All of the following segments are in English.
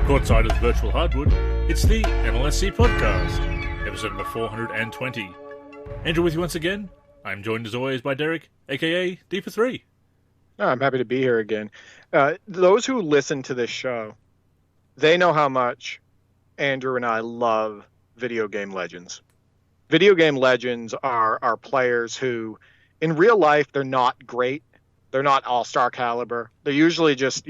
Courtside of Virtual Hardwood, it's the NLSC Podcast, episode number 420. Andrew with you once again. I'm joined as always by Derek, aka D for 3. Oh, I'm happy to be here again. Those who listen to this show, they know how much Andrew and I love video game legends. Video game legends are players who, in real life, they're not great. They're not all-star caliber. They're usually just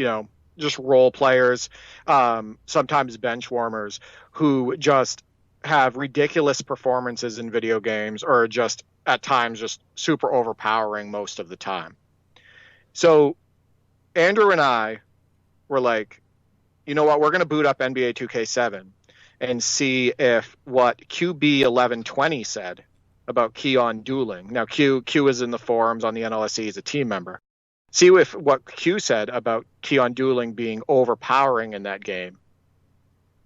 role players, sometimes bench warmers, who just have ridiculous performances in video games or just, at times, just super overpowering most of the time. So Andrew and I were like, you know what, we're going to boot up NBA 2K7 and see if what QB1120 said about Keyon Dooling. Now, Q is in the forums on the NLSC as a team member. See if what Q said about Keyon Dooling being overpowering in that game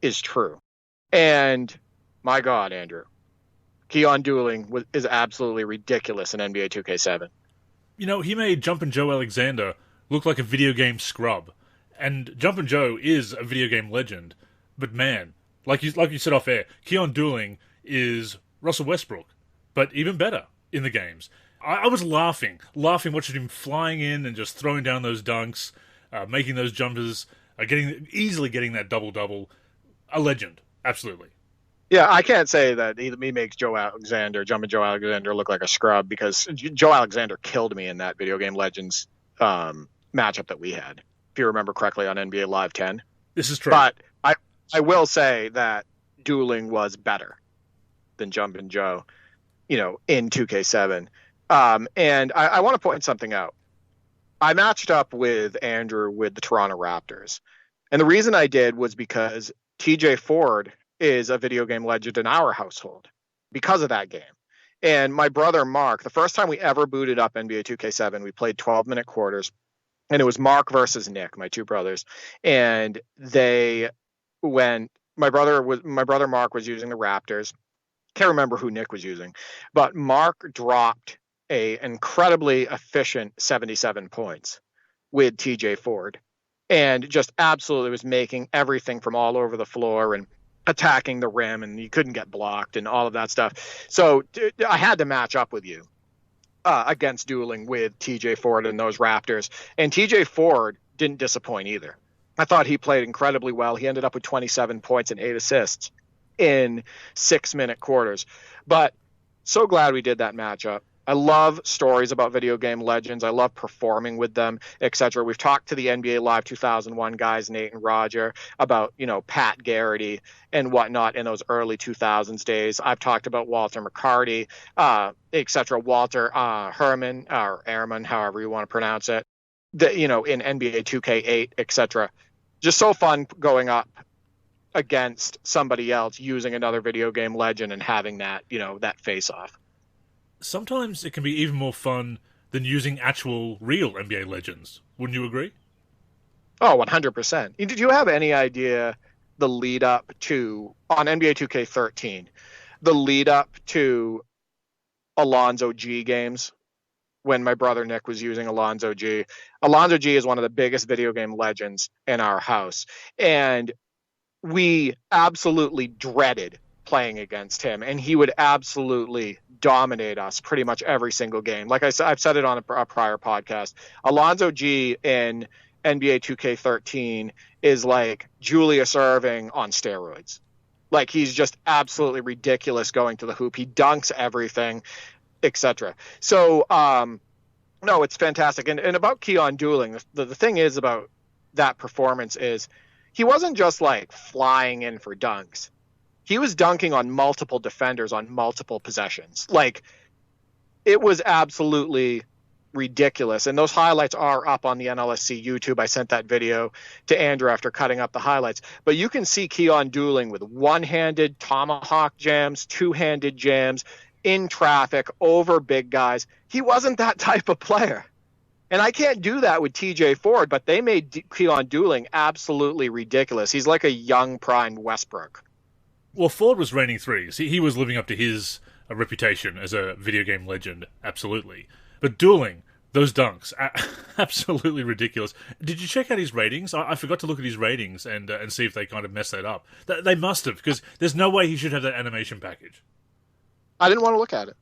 is true. And my God, Andrew, Keyon Dooling is absolutely ridiculous in NBA 2K7. You know, he made Jumpin' Joe Alexander look like a video game scrub. And Jumpin' Joe is a video game legend. But man, like you said off air, Keyon Dooling is Russell Westbrook, but even better in the games. I was laughing watching him flying in and just throwing down those dunks, making those jumpers, easily getting that double-double. A legend, absolutely. Yeah, I can't say that he makes Jumpin' Joe Alexander look like a scrub, because Joe Alexander killed me in that Video Game Legends matchup that we had, if you remember correctly, on NBA Live 10. This is true. But I will say that Dooling was better than Jumpin' Joe, in 2K7. And I want to point something out. I matched up with Andrew with the Toronto Raptors. And the reason I did was because TJ Ford is a video game legend in our household because of that game. And my brother Mark, the first time we ever booted up NBA 2K7, we played 12-minute quarters. And it was Mark versus Nick, my two brothers. And my brother Mark was using the Raptors. Can't remember who Nick was using. But Mark dropped a incredibly efficient 77 points with TJ Ford, and just absolutely was making everything from all over the floor and attacking the rim, and you couldn't get blocked and all of that stuff. So I had to match up with you against Dooling with TJ Ford and those Raptors. And TJ Ford didn't disappoint either. I thought he played incredibly well. He ended up with 27 points and 8 assists in 6-minute quarters. But so glad we did that matchup. I love stories about video game legends. I love performing with them, etc. We've talked to the NBA Live 2001 guys, Nate and Roger, about, Pat Garrity and whatnot in those early 2000s days. I've talked about Walter McCarty, etc. Walter Herman, or Ehrman, however you want to pronounce it, in NBA 2K8, etc. Just so fun going up against somebody else using another video game legend and having that, that face-off. Sometimes it can be even more fun than using actual real NBA legends. Wouldn't you agree? Oh, 100%. Did you have any idea the lead up to, on NBA 2K13, the lead up to Alonzo G games when my brother Nick was using Alonzo G? Alonzo G is one of the biggest video game legends in our house. And we absolutely dreaded playing against him, and he would absolutely dominate us pretty much every single game. Like I said, I've said it on a prior podcast. Alonzo G in NBA 2K13 is like Julius Erving on steroids. Like, he's just absolutely ridiculous going to the hoop. He dunks everything, etc. So, no, it's fantastic. And about Keyon Dooling, the thing is about that performance is he wasn't just like flying in for dunks. He was dunking on multiple defenders on multiple possessions. Like, it was absolutely ridiculous. And those highlights are up on the NLSC YouTube. I sent that video to Andrew after cutting up the highlights. But you can see Keyon Dooling with one-handed tomahawk jams, two-handed jams, in traffic, over big guys. He wasn't that type of player. And I can't do that with TJ Ford, but they made Keyon Dooling absolutely ridiculous. He's like a young prime Westbrook. Well, Ford was raining threes. He was living up to his reputation as a video game legend, absolutely. But Dooling Those dunks, absolutely ridiculous. Did you check out his ratings? I forgot to look at his ratings and see if they kind of messed that up. They must have, because there's no way he should have that animation package. I didn't want to look at it.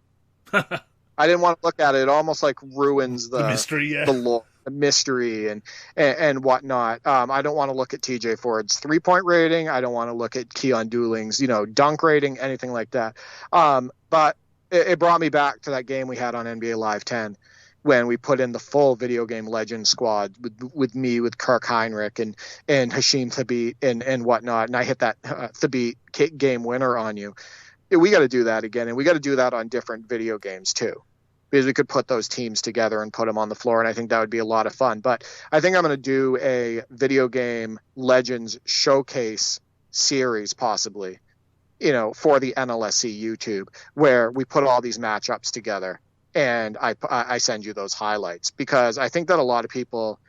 I didn't want to look at it. It almost like ruins the mystery, the lore, the mystery and whatnot. I don't want to look at TJ Ford's 3-point rating. I don't want to look at Keyon Dooling's, dunk rating, anything like that. But it brought me back to that game we had on NBA Live 10 when we put in the full video game legend squad with me, with Kirk Heinrich and Hashim Thabit and whatnot. And I hit that Thabit game winner on you. We got to do that again. And we got to do that on different video games too, because we could put those teams together and put them on the floor. And I think that would be a lot of fun. But I think I'm going to do a video game legends showcase series, possibly, for the NLSC YouTube, where we put all these matchups together. And I send you those highlights, because I think that a lot of people,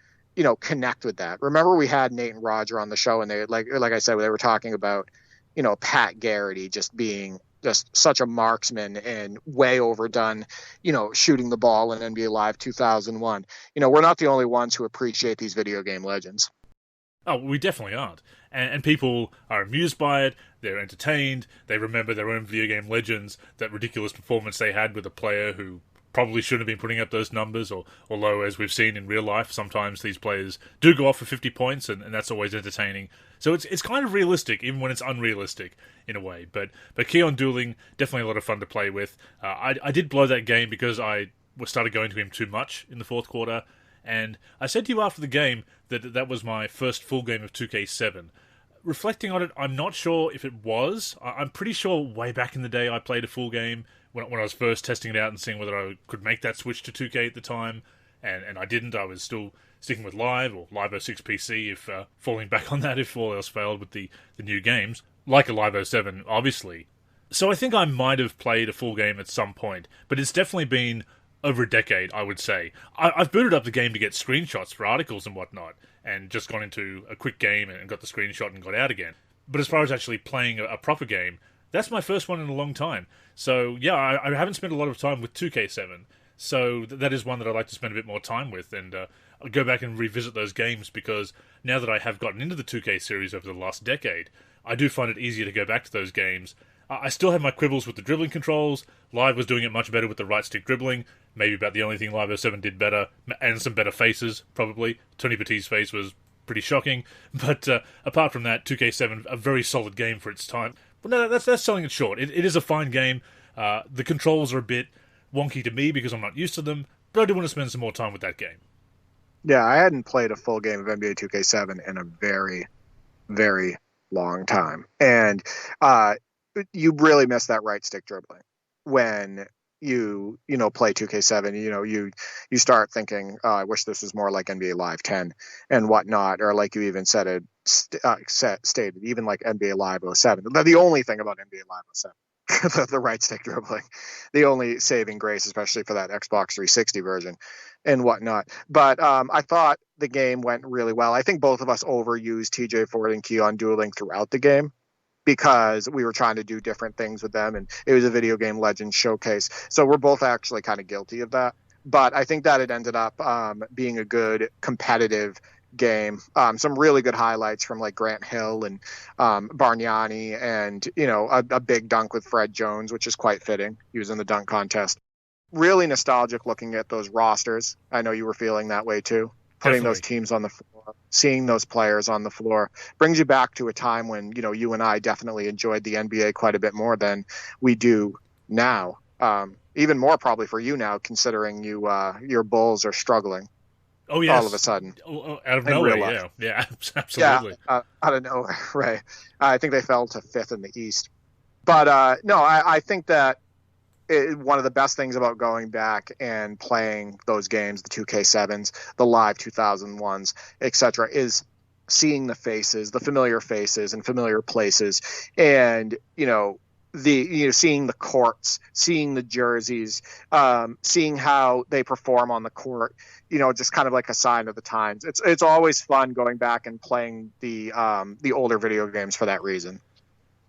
connect with that. Remember, we had Nate and Roger on the show, and they like I said, they were talking about, Pat Garrity just being just such a marksman and way overdone, shooting the ball in NBA Live 2001. We're not the only ones who appreciate these video game legends. Oh, we definitely aren't. And people are amused by it, they're entertained, they remember their own video game legends, that ridiculous performance they had with a player who probably shouldn't have been putting up those numbers, although, as we've seen in real life, sometimes these players do go off for 50 points, and that's always entertaining. So it's kind of realistic, even when it's unrealistic, in a way. But Keyon Dooling, definitely a lot of fun to play with. I did blow that game because I started going to him too much in the fourth quarter, and I said to you after the game that was my first full game of 2K7. Reflecting on it, I'm not sure if it was. I'm pretty sure way back in the day I played a full game when I was first testing it out and seeing whether I could make that switch to 2K at the time, and I didn't. I was still sticking with Live or Live 06 PC, if falling back on that if all else failed with the new games, like a Live 07, obviously. So I think I might have played a full game at some point, but it's definitely been over a decade, I would say. I've booted up the game to get screenshots for articles and whatnot, and just gone into a quick game and got the screenshot and got out again. But as far as actually playing a proper game, that's my first one in a long time. So yeah, I haven't spent a lot of time with 2K7, so that is one that I'd like to spend a bit more time with, and I'll go back and revisit those games, because now that I have gotten into the 2K series over the last decade, I do find it easier to go back to those games. I still have my quibbles with the dribbling controls. Live was doing it much better with the right stick dribbling, maybe about the only thing Live 07 did better, and some better faces, probably. Tony Petit's face was pretty shocking, but apart from that, 2K7, a very solid game for its time. But no, that's selling it short. It is a fine game. The controls are a bit wonky to me because I'm not used to them, but I do want to spend some more time with that game. Yeah, I hadn't played a full game of NBA 2K7 in a very, very long time. And you really miss that right stick dribbling when you play 2K7. You start thinking, I wish this was more like NBA Live 10 and whatnot, or like you even said stated, even like NBA Live 07. The only thing about NBA Live 07, the right stick dribbling, the only saving grace, especially for that Xbox 360 version and whatnot. But I thought the game went really well. I think both of us overused TJ Ford and Keyon Dooling throughout the game, because we were trying to do different things with them, and it was a video game legend showcase. So we're both actually kind of guilty of that. But I think that it ended up being a good competitive game. Some really good highlights from like Grant Hill and Bargnani, and a big dunk with Fred Jones, which is quite fitting. He was in the dunk contest. Really nostalgic looking at those rosters. I know you were feeling that way too. Putting those teams on the floor, seeing those players on the floor, brings you back to a time when you and I definitely enjoyed the NBA quite a bit more than we do now. Even more probably for you now, considering your Bulls are struggling. Oh yes, all of a sudden, out of nowhere. Yeah, absolutely. Yeah, out of nowhere, right? I think they fell to 5th in the East, but no, I think that one of the best things about going back and playing those games, the 2K7s, the Live 2001s, etc., is seeing the faces, the familiar faces and familiar places, and seeing the courts, seeing the jerseys, seeing how they perform on the court, just kind of like a sign of the times. It's always fun going back and playing the older video games for that reason.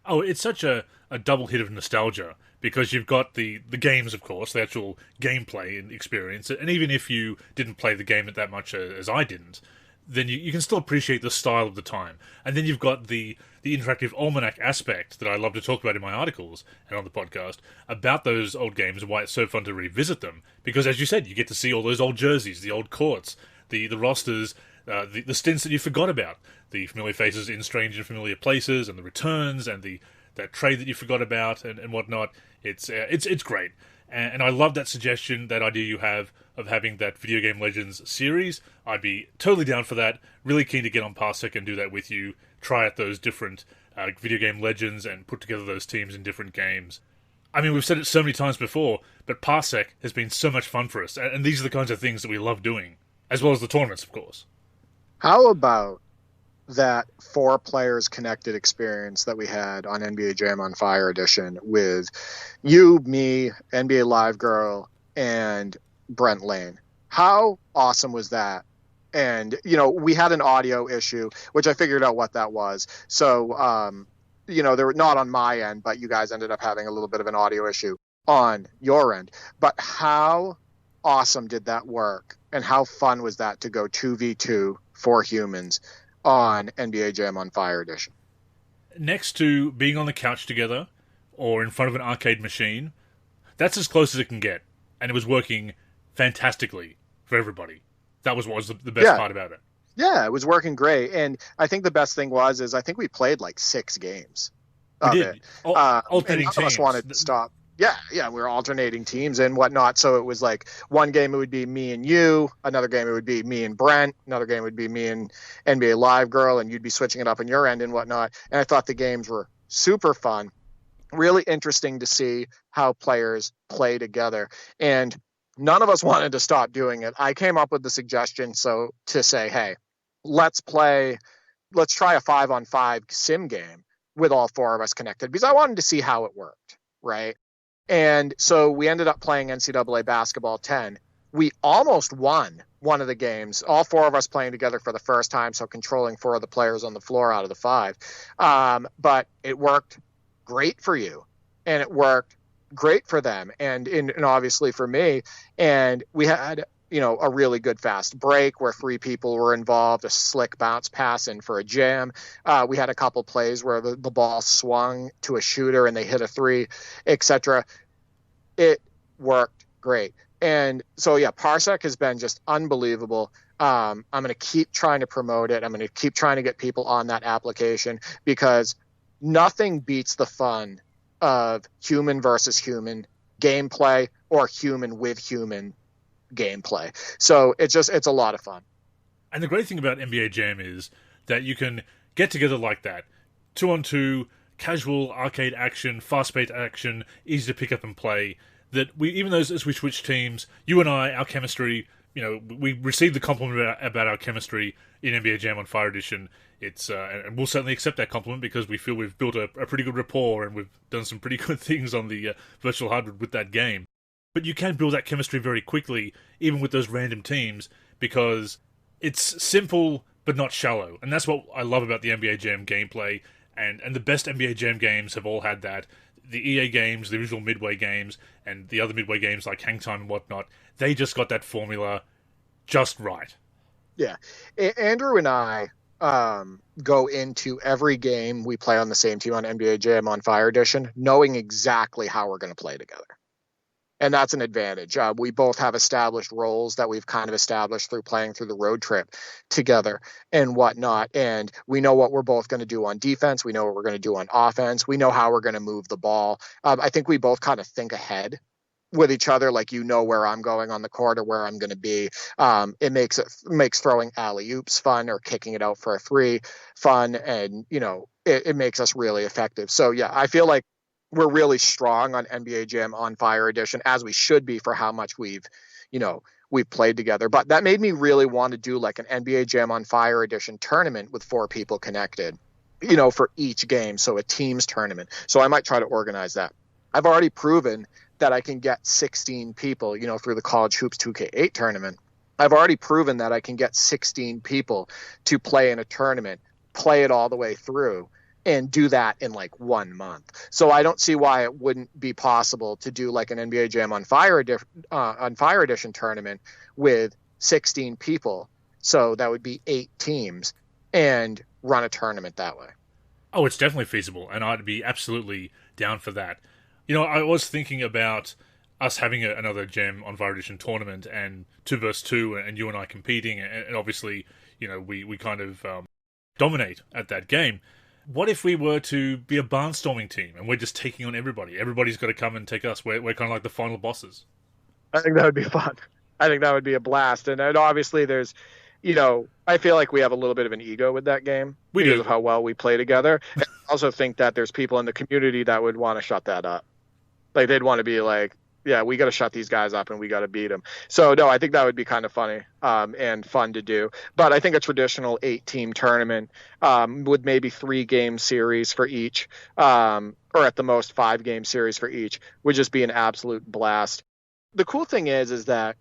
Oh, it's such a double hit of nostalgia, because you've got the games, of course, the actual gameplay and experience, and even if you didn't play the game that much as I didn't, then you can still appreciate the style of the time. And then you've got the interactive almanac aspect that I love to talk about in my articles and on the podcast about those old games and why it's so fun to revisit them. Because, as you said, you get to see all those old jerseys, the old courts, the rosters, the stints that you forgot about, the familiar faces in strange and familiar places, and the returns, and that trade that you forgot about, and whatnot. It's great. And I love that suggestion, that idea you have of having that Video Game Legends series. I'd be totally down for that. Really keen to get on Parsec and do that with you. Try out those different Video Game Legends and put together those teams in different games. I mean, we've said it so many times before, but Parsec has been so much fun for us. And these are the kinds of things that we love doing, as well as the tournaments, of course. How about that 4 players connected experience that we had on NBA Jam on Fire Edition with you, me, NBA Live Girl, and Brent Lane? How awesome was that? And, we had an audio issue, which I figured out what that was. So, they were not on my end, but you guys ended up having a little bit of an audio issue on your end. But how awesome did that work? And how fun was that to go 2v2 for humans on NBA Jam on Fire Edition? Next to being on the couch together or in front of an arcade machine, that's as close as it can get. And it was working fantastically for everybody. That was what was the best part about it. Yeah, it was working great. And I think the best thing is I think we played like 6 games. We did. Alternating and none teams. of us wanted to stop. Yeah, we were alternating teams and whatnot. So it was like one game it would be me and you, another game it would be me and Brent, another game would be me and NBA Live Girl, and you'd be switching it up on your end and whatnot. And I thought the games were super fun, really interesting to see how players play together. And none of us wanted to stop doing it. I came up with the suggestion to say, hey, let's try a 5-on-5 sim game with all 4 of us connected, because I wanted to see how it worked, right? And so we ended up playing NCAA Basketball 10. We almost won one of the games, all 4 of us playing together for the first time, so controlling 4 of the players on the floor out of the 5. But it worked great for you, and it worked great for them, and obviously for me. And we had a really good fast break where 3 people were involved, a slick bounce pass in for a jam. We had a couple plays where the ball swung to a shooter and they hit a 3, etc. It worked great. And so, Parsec has been just unbelievable. I'm going to keep trying to promote it. I'm going to keep trying to get people on that application, because nothing beats the fun of human versus human gameplay or human with human gameplay. So it's a lot of fun. And the great thing about NBA Jam is that you can get together like that, 2-on-2, casual arcade action, fast-paced action, easy to pick up and play. That even though as we switch teams, you and I, our chemistry, we received the compliment about our chemistry in NBA Jam on Fire Edition. It's and we'll certainly accept that compliment, because we feel we've built a pretty good rapport and we've done some pretty good things on the virtual hardwood with that game. But you can build that chemistry very quickly, even with those random teams, because it's simple but not shallow. And that's what I love about the NBA Jam gameplay. And the best NBA Jam games have all had that. The EA games, the original Midway games, and the other Midway games like Hang Time and whatnot, they just got that formula just right. Yeah. Andrew and I go into every game we play on the same team on NBA Jam on Fire Edition knowing exactly how we're going to play together. And that's an advantage. We both have established roles that we've kind of established through playing through the road trip together and whatnot. And we know what we're both going to do on defense. We know what we're going to do on offense. We know how we're going to move the ball. I think we both kind of think ahead with each other, like, where I'm going on the court or where I'm going to be. It makes throwing alley-oops fun, or kicking it out for a 3 fun. And, it makes us really effective. So, I feel like we're really strong on NBA Jam on Fire Edition, as we should be for how much we've played together. But that made me really want to do like an NBA Jam on Fire Edition tournament with 4 people connected, for each game. So a teams tournament. So I might try to organize that. I've already proven that I can get 16 people, through the College Hoops 2K8 tournament. I've already proven that I can get 16 people to play in a tournament, play it all the way through, and do that in like 1 month. So I don't see why it wouldn't be possible to do like an NBA Jam on Fire Edition tournament with 16 people. So that would be 8 teams, and run a tournament that way. Oh, it's definitely feasible, and I'd be absolutely down for that. You know, I was thinking about us having another Jam on Fire Edition tournament, and 2 versus 2, and you and I competing, and obviously, you know, we kind of dominate at that game. What if we were to be a barnstorming team, and we're just taking on everybody? Everybody's got to come and take us. We're kind of like the final bosses. I think that would be fun. I think that would be a blast. And obviously there's, you know, I feel like we have a little bit of an ego with that game because of how well we play together. And I also think that there's people in the community that would want to shut that up. Like, they'd want to be like, yeah, we got to shut these guys up and we got to beat them. So, no, I think that would be kind of funny and fun to do. But I think a traditional 8-team tournament with maybe 3-game series for each, or at the most 5-game series for each, would just be an absolute blast. The cool thing is that,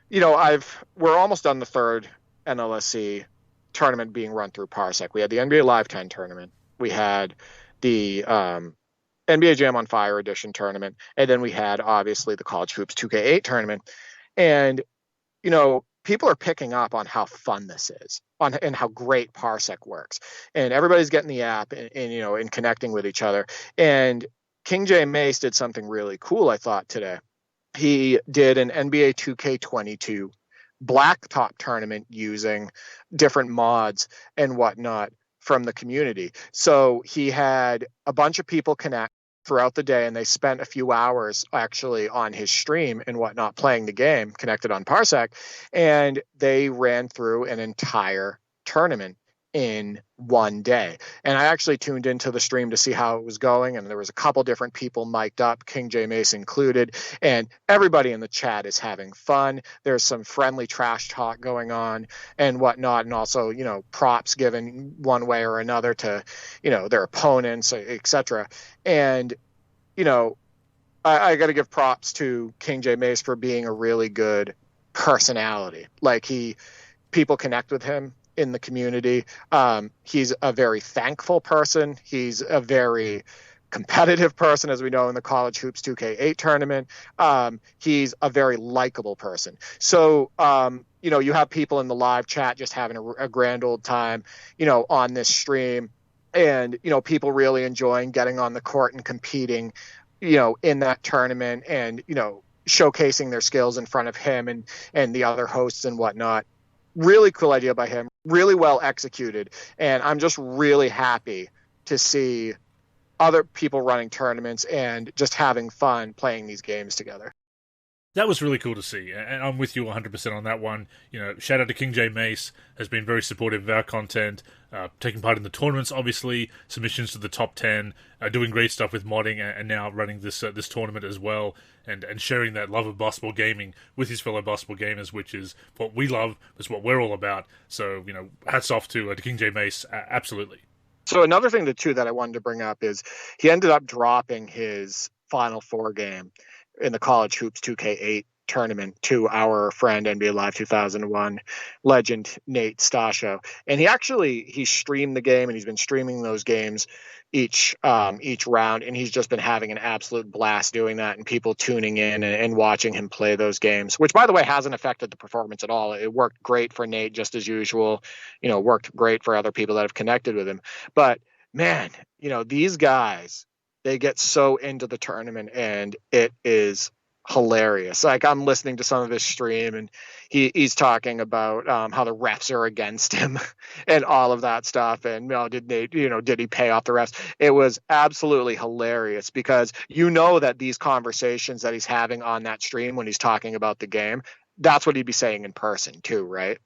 you know, we're almost done the 3rd NLSC tournament being run through Parsec. We had the NBA Live 10 tournament. We had the NBA Jam on Fire Edition tournament. And then we had, obviously, the College Hoops 2K8 tournament. And, you know, people are picking up on how fun this is and how great Parsec works. And everybody's getting the app and you know, and connecting with each other. And King J Mace did something really cool, I thought, today. He did an NBA 2K22 blacktop tournament using different mods and whatnot from the community. So he had a bunch of people connect throughout the day, and they spent a few hours actually on his stream and whatnot playing the game connected on Parsec, and they ran through an entire tournament in one day. And I actually tuned into the stream to see how it was going, and there was a couple different people mic'd up, King J Mace included, and everybody in the chat is having fun. There's some friendly trash talk going on and whatnot, and also, you know, props given one way or another to, you know, their opponents, etc. And, you know, I got to give props to King J Mace for being a really good personality. Like, people connect with him in the community. He's a very thankful person. He's a very competitive person, as we know in the College Hoops 2K8 tournament. He's a very likable person. So, you know, you have people in the live chat just having a grand old time, you know, on this stream, and, you know, people really enjoying getting on the court and competing, you know, in that tournament, and, you know, showcasing their skills in front of him and the other hosts and whatnot. Really cool idea by him, really well executed. And I'm just really happy to see other people running tournaments and just having fun playing these games together. That was really cool to see, and I'm with you 100% on that one. You know, shout out to King J Mace, has been very supportive of our content, taking part in the tournaments, obviously, submissions to the top 10, doing great stuff with modding, and now running this tournament as well, and sharing that love of basketball gaming with his fellow basketball gamers, which is what we love, is what we're all about. So, you know, hats off to King J Mace, absolutely. So another thing, too, that I wanted to bring up is he ended up dropping his Final Four game in the College Hoops 2K8 tournament to our friend NBA Live 2001 legend Nate Stasio. And he streamed the game, and he's been streaming those games each round, and he's just been having an absolute blast doing that, and people tuning in and watching him play those games, which, by the way, hasn't affected the performance at all. It worked great for Nate, just as usual, you know, worked great for other people that have connected with him. But man, you know, these guys, they get so into the tournament, and it is hilarious. Like, I'm listening to some of his stream, and he's talking about how the refs are against him and all of that stuff. And, did he pay off the refs? It was absolutely hilarious, because you know that these conversations that he's having on that stream when he's talking about the game, that's what he'd be saying in person too, right?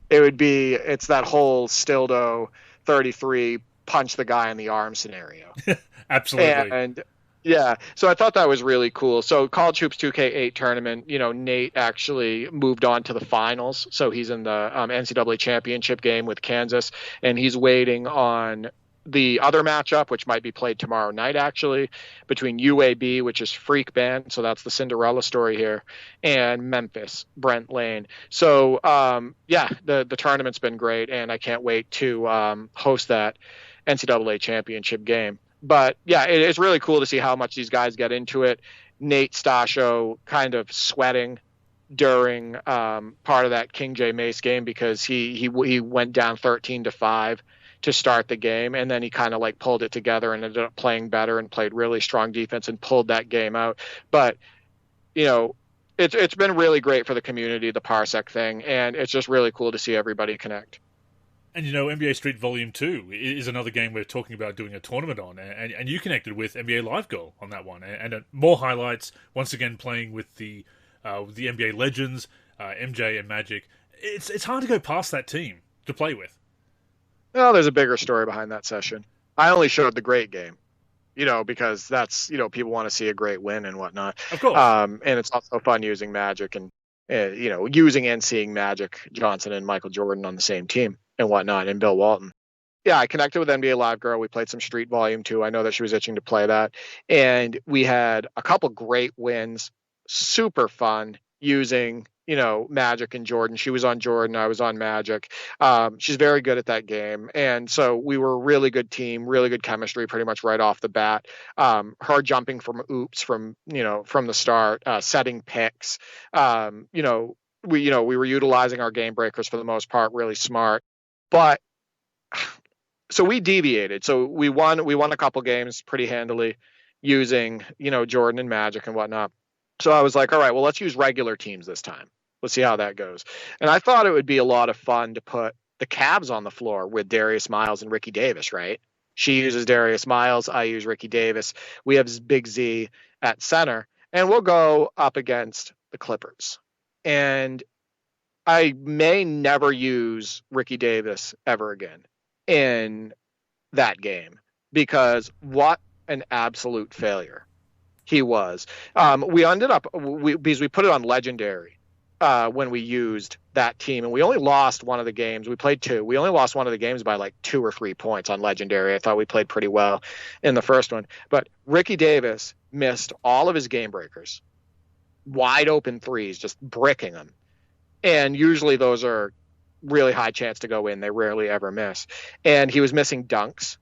It's that whole Stildo 33 punch the guy in the arm scenario. Absolutely. And yeah, so I thought that was really cool. So College Hoops 2K8 tournament, you know, Nate actually moved on to the finals. So he's in the NCAA championship game with Kansas, and he's waiting on the other matchup, which might be played tomorrow night, actually, between UAB, which is Freak Band, so that's the Cinderella story here, and Memphis, Brent Lane. So, the tournament's been great, and I can't wait to host that. NCAA championship game. But yeah, it's really cool to see how much these guys get into it. Nate Stasio kind of sweating during part of that King J Mace game because he went down 13-5 to start the game, and then he kind of like pulled it together and ended up playing better and played really strong defense and pulled that game out. But it's been really great for the community, the Parsec thing, and it's just really cool to see everybody connect. And NBA Street Volume 2 is another game we're talking about doing a tournament on, and you connected with NBA Live Goal on that one, and more highlights, once again playing with the NBA legends, MJ and Magic. It's hard to go past that team to play with. Well, there's a bigger story behind that session. I only showed the great game, because that's, people want to see a great win and whatnot. Of course. And it's also fun using Magic and, using and seeing Magic Johnson and Michael Jordan on the same team and whatnot, and Bill Walton. Yeah, I connected with NBA Live Girl. We played some Street Volume 2. I know that she was itching to play that. And we had a couple great wins, super fun using, Magic and Jordan. She was on Jordan. I was on Magic. She's very good at that game. And so we were a really good team, really good chemistry pretty much right off the bat. Her jumping from oops from the start, setting picks. We were utilizing our game breakers for the most part, really smart. But so we deviated. So we won a couple games pretty handily using, Jordan and Magic and whatnot. So I was like, all right, well, let's use regular teams this time. Let's see how that goes. And I thought it would be a lot of fun to put the Cavs on the floor with Darius Miles and Ricky Davis, right? She uses Darius Miles. I use Ricky Davis. We have Big Z at center, and we'll go up against the Clippers. And I may never use Ricky Davis ever again in that game because what an absolute failure he was. We ended up because we put it on Legendary when we used that team, and we only lost one of the games. We played 2. We only lost one of the games by like 2 or 3 points on Legendary. I thought we played pretty well in the first one, but Ricky Davis missed all of his game breakers, wide open threes, just bricking them. And usually those are really high chance to go in. They rarely ever miss. And he was missing dunks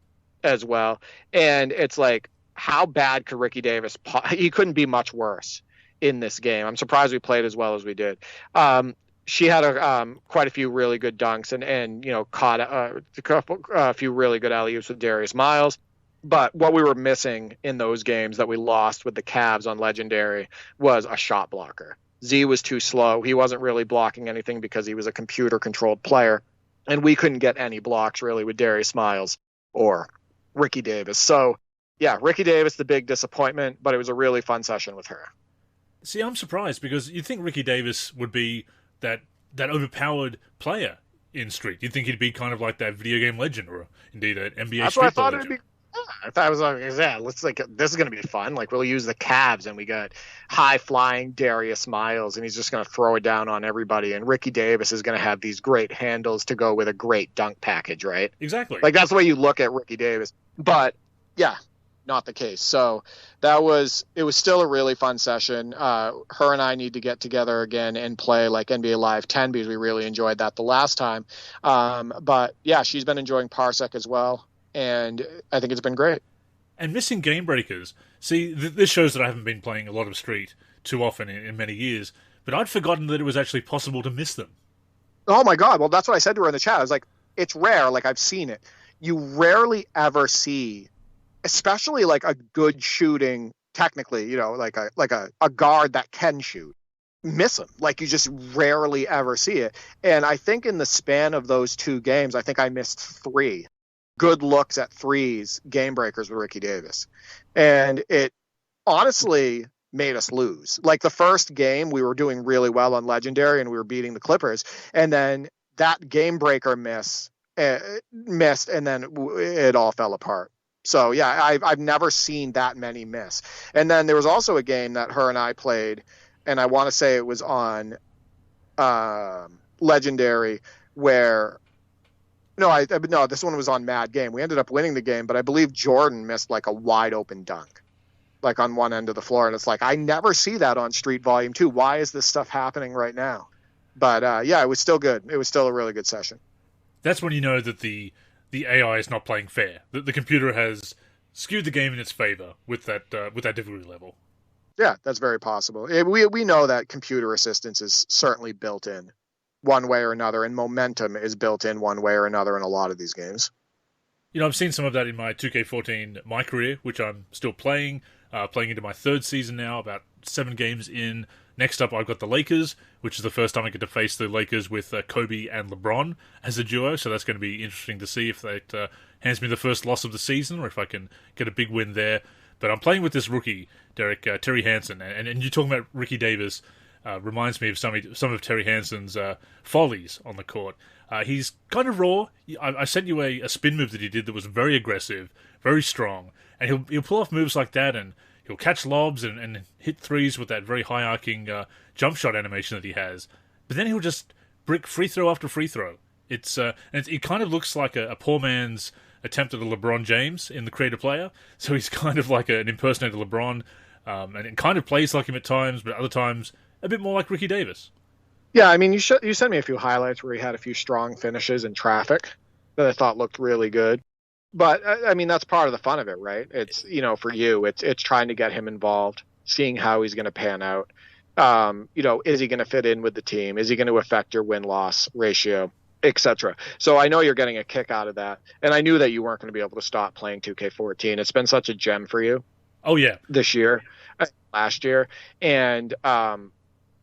as well. And it's like, how bad could Ricky Davis? He couldn't be much worse in this game. I'm surprised we played as well as we did. She had quite a few really good dunks and caught a few really good alley-oops with Darius Miles. But what we were missing in those games that we lost with the Cavs on Legendary was a shot blocker. Z was too slow. He wasn't really blocking anything because he was a computer-controlled player. And we couldn't get any blocks really with Darius Miles or Ricky Davis. So, yeah, Ricky Davis, the big disappointment, but it was a really fun session with her. See, I'm surprised because you'd think Ricky Davis would be that overpowered player in Street. You'd think he'd be kind of like that video game legend or indeed an NBA That's Street what I thought legend. It'd be. I thought it was like, yeah, this is going to be fun. Like, we'll use the Cavs, and we got high-flying Darius Miles, and he's just going to throw it down on everybody. And Ricky Davis is going to have these great handles to go with a great dunk package, right? Exactly. Like, that's the way you look at Ricky Davis. But, yeah, not the case. So it was still a really fun session. Her and I need to get together again and play like NBA Live 10 because we really enjoyed that the last time. But, yeah, she's been enjoying Parsec as well. And I think it's been great. And missing game breakers. See, this shows that I haven't been playing a lot of Street too often in many years, but I'd forgotten that it was actually possible to miss them. Oh my God. Well, that's what I said to her in the chat. I was like, it's rare. Like, I've seen it. You rarely ever see, especially like a good shooting, technically, like a guard that can shoot, miss them. Like, you just rarely ever see it. And I think in the span of those 2 games, I think I missed 3 good looks at threes, game breakers with Ricky Davis. And it honestly made us lose. Like, the first game, we were doing really well on Legendary and we were beating the Clippers. And then that game breaker missed, and then it all fell apart. So, yeah, I've never seen that many miss. And then there was also a game that her and I played, and I want to say it was on Legendary, where No, this one was on Mad Game. We ended up winning the game, but I believe Jordan missed like a wide open dunk, like on one end of the floor. And it's like, I never see that on Street Volume 2. Why is this stuff happening right now? But yeah, it was still good. It was still a really good session. That's when you know that the the AI is not playing fair. The computer has skewed the game in its favor with that difficulty level. Yeah, that's very possible. We know that computer assistance is certainly built in one way or another, and momentum is built in one way or another in a lot of these games. I've seen some of that in my 2K14 My Career, which I'm still playing into my third season now, about 7 games in. Next up, I've got the Lakers, which is the first time I get to face the Lakers with Kobe and LeBron as a duo, so that's going to be interesting to see if that hands me the first loss of the season, or if I can get a big win there. But I'm playing with this rookie, Derek, Terry Hansen, and you talking about Ricky Davis reminds me of some of Terry Hansen's follies on the court. He's kind of raw. I sent you a spin move that he did that was very aggressive, very strong, and he'll pull off moves like that, and he'll catch lobs and hit threes with that very high-arcing jump shot animation that he has. But then he'll just brick free throw after free throw. It kind of looks like a poor man's attempt at a LeBron James in the Creator Player. So he's kind of like an impersonator LeBron, and it kind of plays like him at times, but other times a bit more like Ricky Davis. Yeah, I mean, you sent me a few highlights where he had a few strong finishes in traffic that I thought looked really good. But I mean, that's part of the fun of it, right? It's, for you, it's trying to get him involved, seeing how he's going to pan out. Is he going to fit in with the team? Is he going to affect your win-loss ratio, etc.? So I know you're getting a kick out of that, and I knew that you weren't going to be able to stop playing 2K14. It's been such a gem for you. Oh yeah, this year, last year, and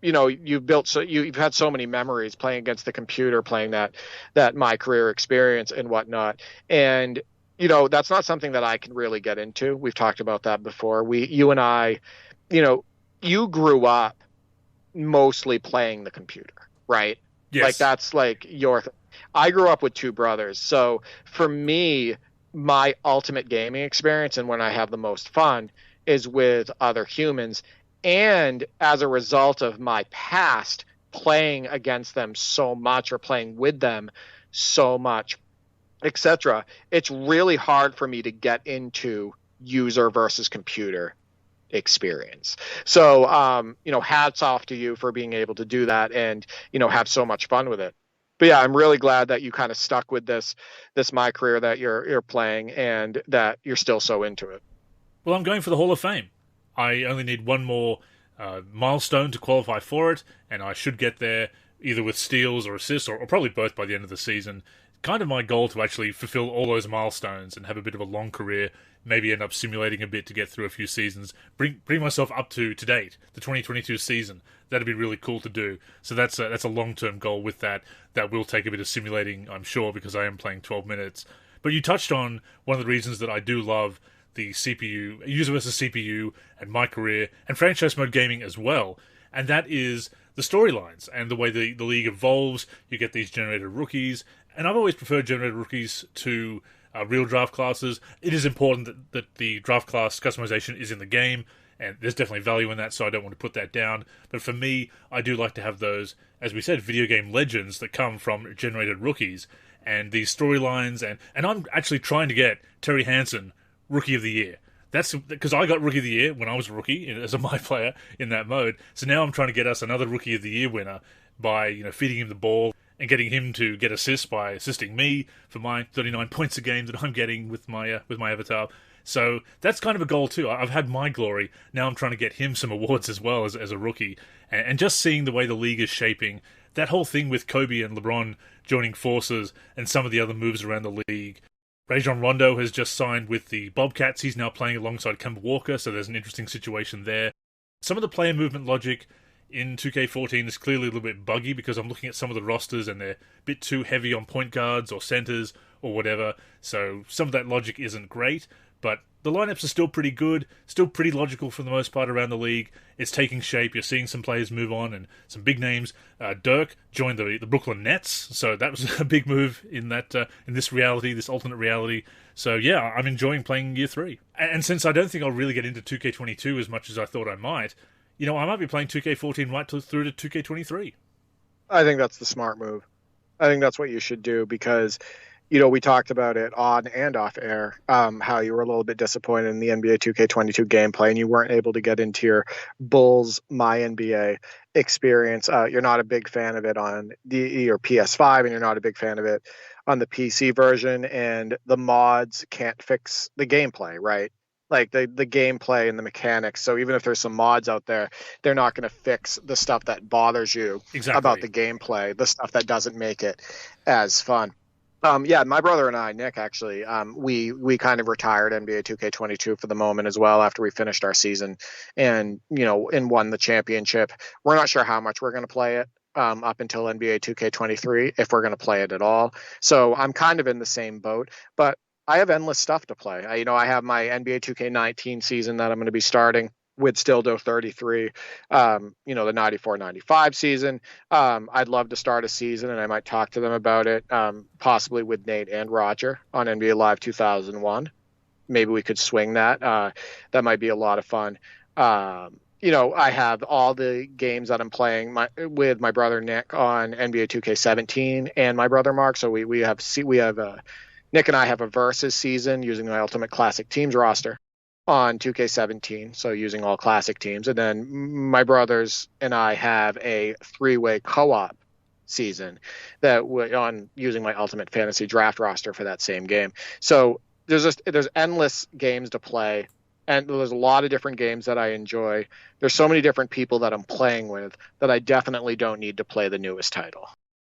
you've had so many memories playing against the computer, playing that My Career experience and whatnot, and that's not something that I can really get into. We've talked about that before. You and I, you grew up mostly playing the computer, right? Yes. Like that's like I grew up with 2 brothers. So for me, my ultimate gaming experience and when I have the most fun is with other humans. And as a result of my past playing against them so much or playing with them so much, etc., it's really hard for me to get into user versus computer experience. So, hats off to you for being able to do that and, have so much fun with it. But yeah, I'm really glad that you kind of stuck with this My Career that you're playing and that you're still so into it. Well, I'm going for the Hall of Fame. I only need one more milestone to qualify for it, and I should get there either with steals or assists, or probably both by the end of the season. Kind of my goal to actually fulfill all those milestones and have a bit of a long career, maybe end up simulating a bit to get through a few seasons, bring myself up to date, the 2022 season. That'd be really cool to do. So that's a long-term goal with that will take a bit of simulating, I'm sure, because I am playing 12 minutes. But you touched on one of the reasons that I do love the CPU, user versus CPU, and My Career, and franchise mode gaming as well, and that is the storylines and the way the league evolves. You get these generated rookies, and I've always preferred generated rookies to real draft classes. It is important that the draft class customization is in the game, and there's definitely value in that, so I don't want to put that down. But for me, I do like to have those, as we said, video game legends that come from generated rookies, and these storylines, and I'm actually trying to get Terry Hansen Rookie of the Year. That's because I got Rookie of the Year when I was a rookie as a My Player in that mode. So now I'm trying to get us another Rookie of the Year winner by feeding him the ball and getting him to get assists by assisting me for my 39 points a game that I'm getting with my avatar. So that's kind of a goal too. I've had my glory. Now I'm trying to get him some awards as well as a rookie. And just seeing the way the league is shaping, that whole thing with Kobe and LeBron joining forces and some of the other moves around the league. Rajon Rondo has just signed with the Bobcats. He's now playing alongside Kemba Walker, so there's an interesting situation there. Some of the player movement logic in 2K14 is clearly a little bit buggy because I'm looking at some of the rosters and they're a bit too heavy on point guards or centers or whatever, so some of that logic isn't great, but the lineups are still pretty good, still pretty logical for the most part around the league. It's taking shape. You're seeing some players move on and some big names. Dirk joined the Brooklyn Nets, so that was a big move in this reality, this alternate reality. So yeah, I'm enjoying playing Year 3. And since I don't think I'll really get into 2K22 as much as I thought I might, I might be playing 2K14 right through to 2K23. I think that's the smart move. I think that's what you should do because We talked about it on and off air, how you were a little bit disappointed in the NBA 2K22 gameplay and you weren't able to get into your Bulls My NBA experience. You're not a big fan of it on your PS5 and you're not a big fan of it on the PC version, and the mods can't fix the gameplay, right? Like the gameplay and the mechanics. So even if there's some mods out there, they're not going to fix the stuff that bothers you about the gameplay, the stuff that doesn't make it as fun. Yeah, my brother and I, Nick, actually, we kind of retired NBA 2K22 for the moment as well after we finished our season and won the championship. We're not sure how much we're going to play it up until NBA 2K23, if we're going to play it at all. So I'm kind of in the same boat, but I have endless stuff to play. I have my NBA 2K19 season that I'm going to be starting with Stildo 33, the 94-95 season. I'd love to start a season, and I might talk to them about it, possibly with Nate and Roger on NBA Live 2001. Maybe we could swing that. That might be a lot of fun. I have all the games that I'm playing with my brother Nick on NBA 2K17 and my brother Mark. So we have Nick and I have a versus season using my Ultimate Classic Teams roster on 2K17, so using all classic teams. And then my brothers and I have a 3-way co-op season that on using my Ultimate Fantasy Draft roster for that same game. So there's endless games to play, and there's a lot of different games that I enjoy. There's so many different people that I'm playing with that I definitely don't need to play the newest title.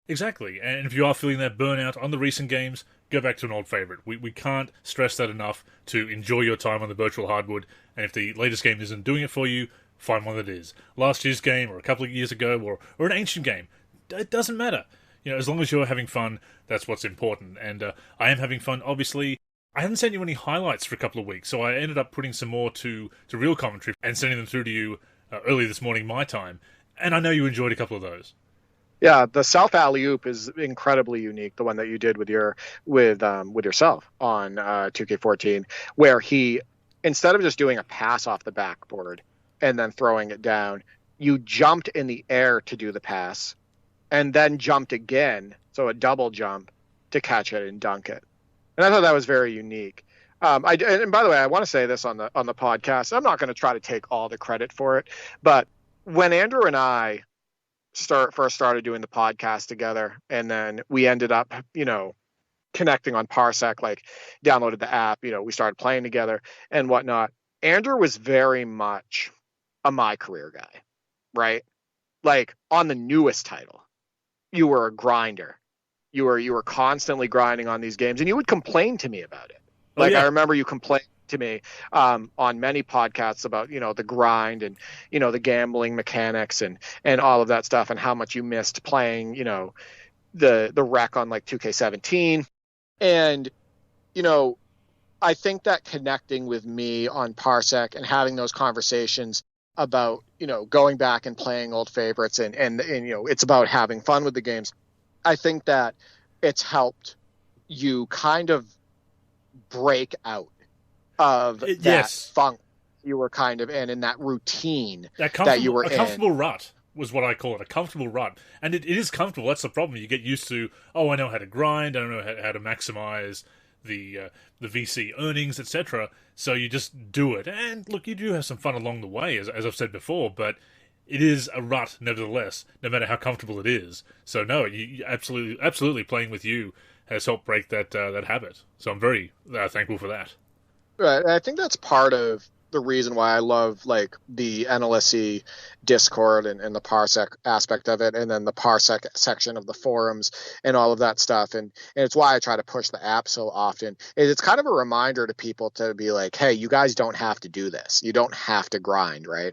Exactly, and if you are feeling that burnout on the recent games, go back to an old favourite. We can't stress that enough to enjoy your time on the virtual hardwood, and if the latest game isn't doing it for you, find one that is. Last year's game, or a couple of years ago, or an ancient game. It doesn't matter. As long as you're having fun, that's what's important. And I am having fun, obviously. I haven't sent you any highlights for a couple of weeks, so I ended up putting some more to real commentary and sending them through to you early this morning, my time. And I know you enjoyed a couple of those. Yeah, the South alley-oop is incredibly unique, the one that you did with yourself on 2K14, where he, instead of just doing a pass off the backboard and then throwing it down, you jumped in the air to do the pass and then jumped again, so a double jump, to catch it and dunk it. And I thought that was very unique. And by the way, I want to say this on the podcast. I'm not going to try to take all the credit for it, but when Andrew and I first started doing the podcast together, and then we ended up, connecting on Parsec, like downloaded the app, we started playing together and whatnot. Andrew was very much a my career guy, right? Like on the newest title, you were a grinder. You were constantly grinding on these games, and you would complain to me about it. Like, I remember you complained to me on many podcasts about the grind and the gambling mechanics and all of that stuff, and how much you missed playing the rec on like 2K17. And I think that connecting with me on Parsec and having those conversations about going back and playing old favorites and it's about having fun with the games, I think that it's helped you kind of break out of that funk you were kind of in that routine that you were in. A comfortable rut was what I call it, a comfortable rut. And it is comfortable. That's the problem. You get used to, I know how to grind, I know how to maximize the VC earnings, etc. So you just do it. And look, you do have some fun along the way, as I've said before, but it is a rut nevertheless, no matter how comfortable it is. So no, you absolutely playing with you has helped break that habit. So I'm very thankful for that. Right. I think that's part of the reason why I love like the NLSC Discord and the Parsec aspect of it, and then the Parsec section of the forums and all of that stuff. And it's why I try to push the app so often. It's kind of a reminder to people to be like, hey, you guys don't have to do this. You don't have to grind, right?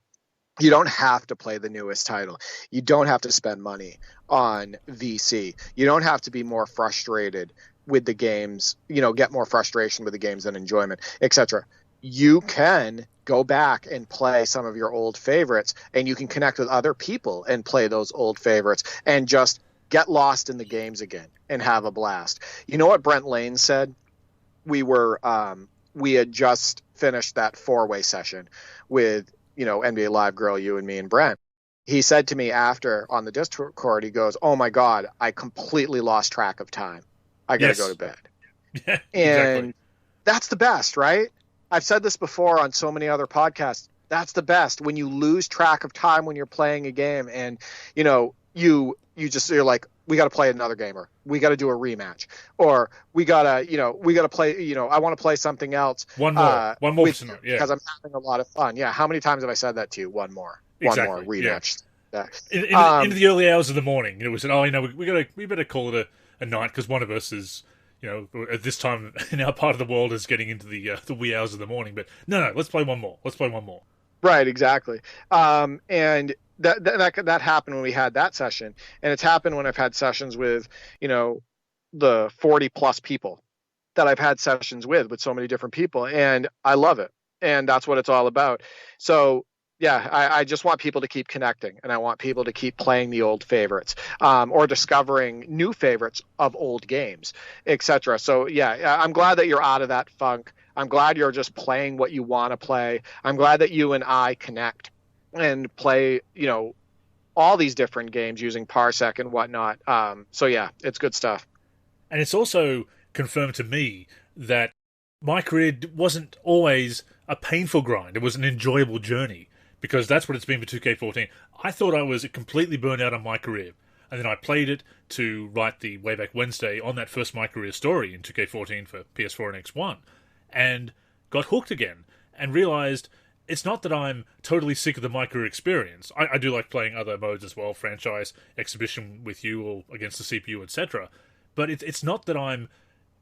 You don't have to play the newest title. You don't have to spend money on VC. You don't have to be more frustrated with the games, get more frustration with the games than enjoyment, etc. You can go back and play some of your old favorites, and you can connect with other people and play those old favorites and just get lost in the games again and have a blast. You know what Brent Lane said? We had just finished that 4-way session with NBA Live Girl, you and me and Brent. He said to me after on the Discord, he goes, "Oh my God, I completely lost track of time. I got to go to bed." Yeah, And exactly. that's the best, right? I've said this before on so many other podcasts. That's the best when you lose track of time when you're playing a game, and you're like, we got to play another game, or we got to do a rematch, or we gotta play, I want to play something else One more for with you tonight. Yeah, because I'm having a lot of fun. Yeah, how many times have I said that to you? One more exactly. Yeah. rematch. Yeah. Into the early hours of the morning, we said, "Oh, we better call it a night because one of us is, at this time in our part of the world is getting into the wee hours of the morning." But no, let's play one more. Let's play one more. Right, exactly. And that happened when we had that session, and it's happened when I've had sessions with, the 40 plus people that I've had sessions with so many different people, and I love it. And that's what it's all about. So yeah, I just want people to keep connecting, and I want people to keep playing the old favorites, or discovering new favorites of old games, etc. So yeah, I'm glad that you're out of that funk. I'm glad you're just playing what you want to play. I'm glad that you and I connect and play, all these different games using Parsec and whatnot. So yeah, it's good stuff. And it's also confirmed to me that my career wasn't always a painful grind. It was an enjoyable journey because that's what it's been for 2K14. I thought I was completely burned out on my career. And then I played it to write the Wayback Wednesday on that first My Career story in 2K14 for PS4 and X1. And got hooked again and realized it's not that I'm totally sick of the My Career experience. I do like playing other modes as well, franchise, exhibition with you or against the CPU, etc. But it's not that I'm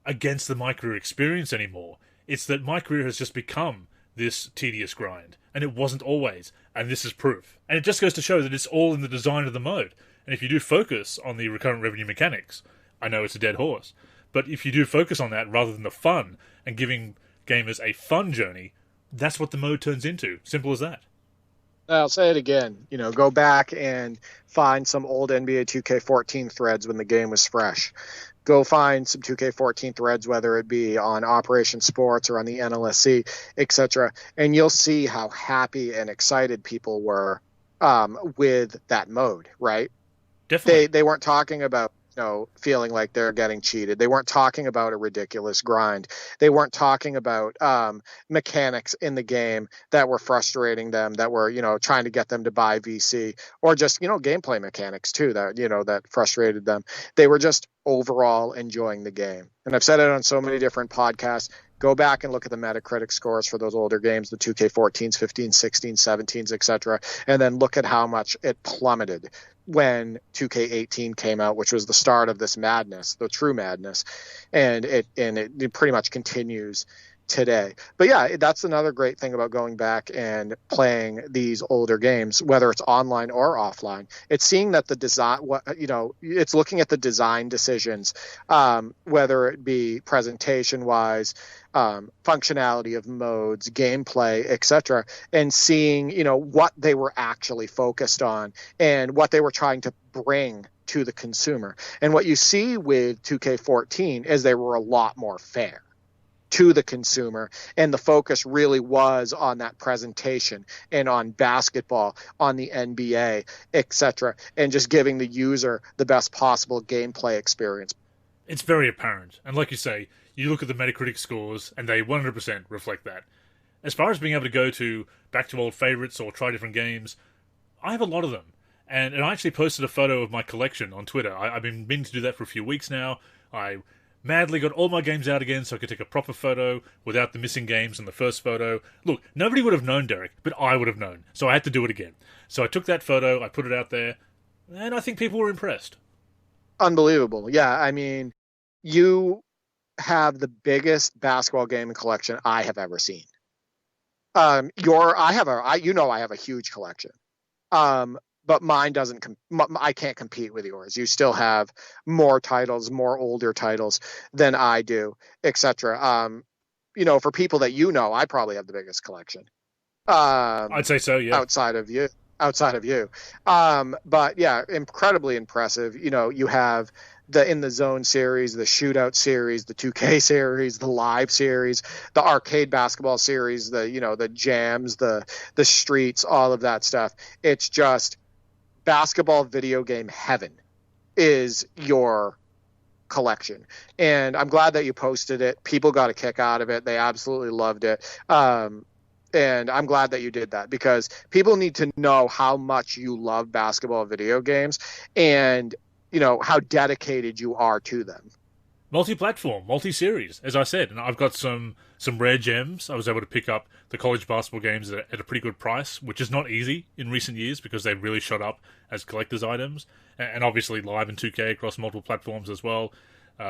against the My Career experience anymore. It's that My Career has just become this tedious grind. And it wasn't always. And this is proof. And it just goes to show that it's all in the design of the mode. And if you do focus on the recurrent revenue mechanics, I know it's a dead horse, but if you do focus on that rather than the fun and giving gamers a fun journey, that's what the mode turns into. Simple as that. I'll say it again. Go back and find some old NBA 2K14 threads when the game was fresh. Go find some 2K14 threads, whether it be on Operation Sports or on the NLSC, etc., and you'll see how happy and excited people were with that mode, right? Definitely. They weren't talking about feeling like they're getting cheated. They weren't talking about a ridiculous grind. They weren't talking about mechanics in the game that were frustrating them, that were trying to get them to buy VC, or just gameplay mechanics too that frustrated them. They were just overall enjoying the game. And I've said it on so many different podcasts. Go back and look at the Metacritic scores for those older games, the 2K14s, 15s, 16s, 17s, etc., and then look at how much it plummeted when 2K18 came out, which was the start of this madness, the true madness, and it pretty much continues today. But yeah, that's another great thing about going back and playing these older games, whether it's online or offline. It's seeing that the design, it's looking at the design decisions, whether it be presentation wise, functionality of modes, gameplay, etc., and seeing what they were actually focused on and what they were trying to bring to the consumer. And what you see with 2K14 is they were a lot more fair to the consumer, and the focus really was on that presentation and on basketball, on the NBA, etc., and just giving the user the best possible gameplay experience. It's very apparent. And like you say, you look at the Metacritic scores and they 100% reflect that. As far as being able to go back to old favorites or try different games, I have a lot of them. And I actually posted a photo of my collection on Twitter. I've been meaning to do that for a few weeks now. I madly got all my games out again so I could take a proper photo without the missing games in the first photo. Look, nobody would have known, Derek, but I would have known. So I had to do it again. So I took that photo, I put it out there, and I think people were impressed. Unbelievable. Yeah, I mean, you have the biggest basketball gaming collection I have ever seen. I have a huge collection. But mine doesn't. I can't compete with yours. You still have more titles, more older titles than I do, etc. For people that I probably have the biggest collection. I'd say so, yeah. Outside of you. But yeah, incredibly impressive. You have the In the Zone series, the Shootout series, the 2K series, the Live series, the arcade basketball series, the jams, the streets, all of that stuff. It's just basketball video game heaven is your collection. And I'm glad that you posted it. People got a kick out of it. They absolutely loved it. And I'm glad that you did that, because people need to know how much you love basketball video games and, how dedicated you are to them. Multi-platform, multi-series, as I said. And I've got some rare gems. I was able to pick up the college basketball games at a pretty good price, which is not easy in recent years because they've really shot up as collector's items. And obviously live in 2K across multiple platforms as well.